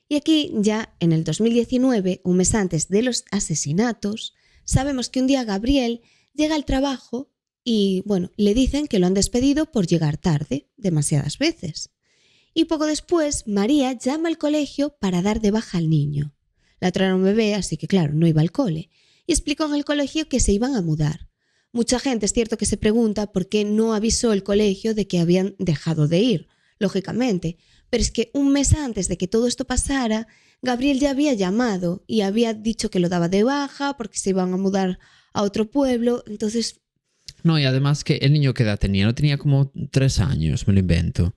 Y aquí ya en el 2019, un mes antes de los asesinatos, sabemos que un día Gabriel llega al trabajo y, bueno, le dicen que lo han despedido por llegar tarde, demasiadas veces. Y poco después, María llama al colegio para dar de baja al niño. La otra era un bebé, así que claro, no iba al cole. Y explicó en el colegio que se iban a mudar. Mucha gente es cierto que se pregunta por qué no avisó el colegio de que habían dejado de ir, lógicamente. Pero es que un mes antes de que todo esto pasara, Gabriel ya había llamado y había dicho que lo daba de baja porque se iban a mudar a otro pueblo. Entonces... No, y además que el niño, ¿qué edad tenía? No tenía como 3 años, me lo invento.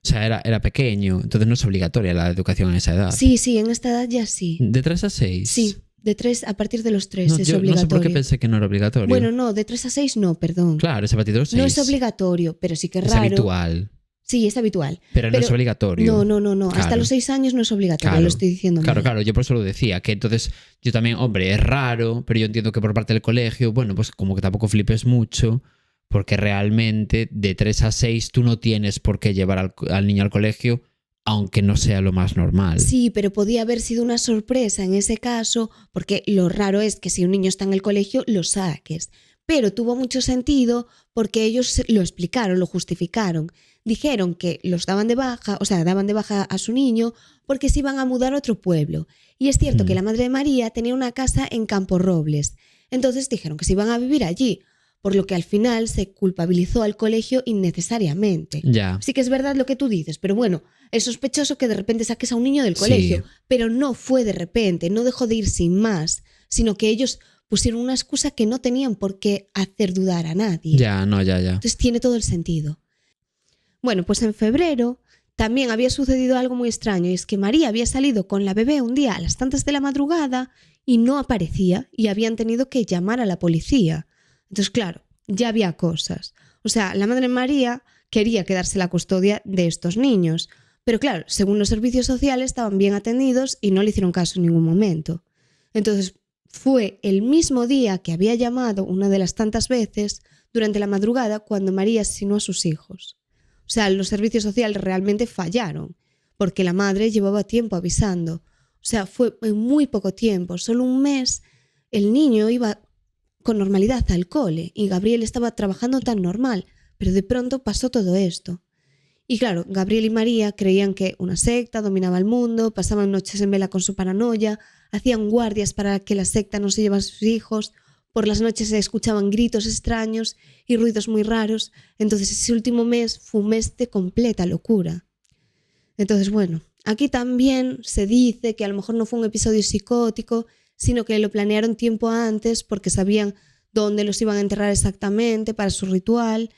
O sea, era pequeño, entonces no es obligatoria la educación a esa edad. Sí, en esta edad ya sí. ¿De 3 a 6? Sí, De 3 a partir de los 3 No, es yo obligatorio. no sé por qué pensé que no era obligatorio. Bueno, no, de 3 a 6 no, perdón. Claro, es a partir de los 6. No es obligatorio, pero sí que es Es raro. habitual, Sí, es habitual. pero no es obligatorio. No. Hasta Claro. los 6 años no es obligatorio, Claro. lo estoy diciendo mal. Claro, yo por eso lo decía, que entonces yo también, hombre, es raro, pero yo entiendo que por parte del colegio, bueno, pues como que tampoco flipes mucho, porque realmente de 3 a 6 tú no tienes por qué llevar al niño al colegio, aunque no sea lo más normal. Sí, pero podía haber sido una sorpresa en ese caso, porque lo raro es que si un niño está en el colegio, lo saques. Pero tuvo mucho sentido porque ellos lo explicaron, lo justificaron. Dijeron que los daban de baja, o sea, daban de baja a su niño porque se iban a mudar a otro pueblo. Y es cierto que la madre de María tenía una casa en Camporrobles. Entonces dijeron que se iban a vivir allí, por lo que al final se culpabilizó al colegio innecesariamente. Ya. Sí que es verdad lo que tú dices, pero bueno, es sospechoso que de repente saques a un niño del Sí. colegio, pero no fue de repente, no dejó de ir sin más, sino que ellos pusieron una excusa que no tenían por qué hacer dudar a nadie. Ya. Entonces tiene todo el sentido. Bueno, pues en febrero también había sucedido algo muy extraño, y es que María había salido con la bebé un día a las tantas de la madrugada y no aparecía y habían tenido que llamar a la policía. Entonces, claro, ya había cosas. O sea, la madre María quería quedarse la custodia de estos niños, pero claro, según los servicios sociales estaban bien atendidos y no le hicieron caso en ningún momento. Entonces, fue el mismo día que había llamado una de las tantas veces durante la madrugada cuando María asesinó a sus hijos. O sea, los servicios sociales realmente fallaron, porque la madre llevaba tiempo avisando. O sea, fue en muy poco tiempo, solo un mes, el niño iba con normalidad al cole y Gabriel estaba trabajando tan normal, pero de pronto pasó todo esto. Y claro, Gabriel y María creían que una secta dominaba el mundo, pasaban noches en vela con su paranoia, hacían guardias para que la secta no se llevase a sus hijos, por las noches se escuchaban gritos extraños y ruidos muy raros. Entonces ese último mes fue un mes de completa locura. Entonces, bueno, aquí también se dice que a lo mejor no fue un episodio psicótico, sino que lo planearon tiempo antes porque sabían dónde los iban a enterrar exactamente para su ritual.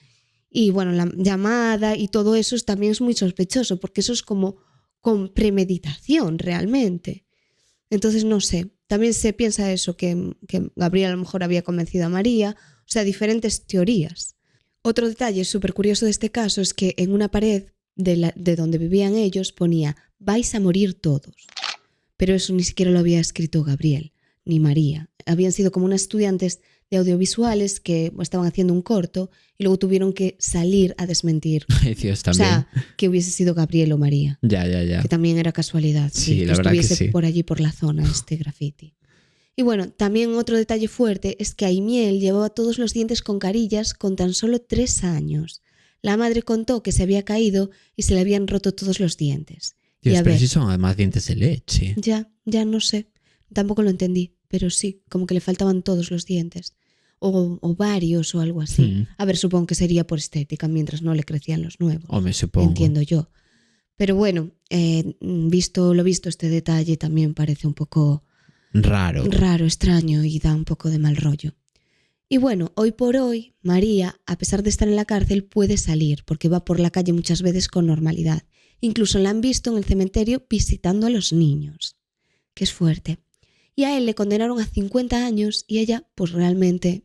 Y bueno, la llamada y todo eso también es muy sospechoso porque eso es como con premeditación realmente. Entonces, no sé, también se piensa eso, que Gabriel a lo mejor había convencido a María, o sea, diferentes teorías. Otro detalle súper curioso de este caso es que en una pared de donde vivían ellos ponía «vais a morir todos». Pero eso ni siquiera lo había escrito Gabriel ni María. Habían sido como unas estudiantes de audiovisuales que estaban haciendo un corto y luego tuvieron que salir a desmentir. Ay, Dios, también. O sea, que hubiese sido Gabriel o María. Ya. Que también era casualidad. Sí, que la verdad que estuviese sí. por allí, por la zona, este graffiti. Y bueno, también otro detalle fuerte es que Aimiel llevaba todos los dientes con carillas con tan solo 3 años. La madre contó que se había caído y se le habían roto todos los dientes. Dios, y a pero ver, si son además dientes de leche. ya no sé. Tampoco lo entendí, pero sí, como que le faltaban todos los dientes. O varios o algo así. A ver, supongo que sería por estética, mientras no le crecían los nuevos. O me supongo. Entiendo yo. Pero bueno, visto lo visto, este detalle también parece un poco Raro, extraño y da un poco de mal rollo. Y bueno, hoy por hoy, María, a pesar de estar en la cárcel, puede salir porque va por la calle muchas veces con normalidad. Incluso la han visto en el cementerio visitando a los niños, que es fuerte. Y a él le condenaron a 50 años y ella, pues realmente,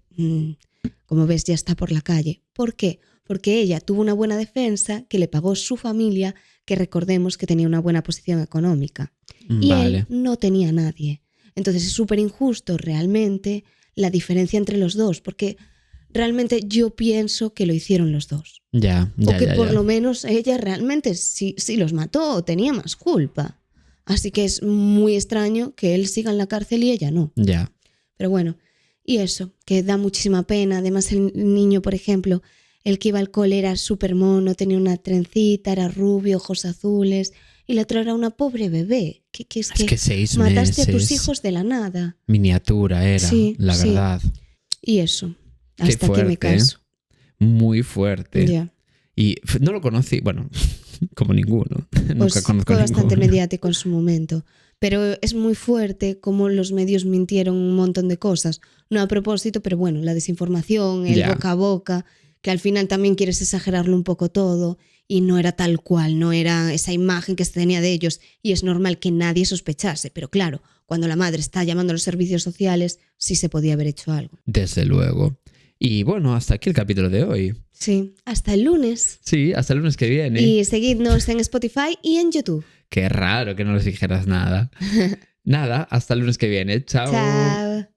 como ves, ya está por la calle. ¿Por qué? Porque ella tuvo una buena defensa que le pagó su familia, que recordemos que tenía una buena posición económica. Y Vale. él no tenía a nadie. Entonces es súper injusto realmente la diferencia entre los dos, porque realmente yo pienso que lo hicieron los dos. Ya. O que por lo menos ella realmente sí los mató o tenía más culpa. Así que es muy extraño que él siga en la cárcel y ella no. Ya. Pero bueno, y eso, que da muchísima pena. Además el niño, por ejemplo, el que iba al cole era súper mono, tenía una trencita, era rubio, ojos azules, y la otra era una pobre bebé. Es que 6 mataste meses. a tus hijos de la nada. Miniatura era, Sí, la sí. verdad. Y eso, Qué hasta aquí me fuerte, caso. Muy fuerte. Ya. Y no lo conocí, bueno, como ninguno. Pues Nunca conozco fue bastante ninguno. mediático en su momento. Pero es muy fuerte cómo los medios mintieron un montón de cosas. No a propósito, pero bueno, la desinformación, el Ya. boca a boca, que al final también quieres exagerarlo un poco todo y no era tal cual, no era esa imagen que se tenía de ellos y es normal que nadie sospechase. Pero claro, cuando la madre está llamando a los servicios sociales, sí se podía haber hecho algo. Desde luego. Y bueno, hasta aquí el capítulo de hoy. Sí, hasta el lunes. Sí, hasta el lunes que viene. Y seguidnos en Spotify y en YouTube. Qué raro que no les dijeras nada. Nada, hasta el lunes que viene. Chao. Chao.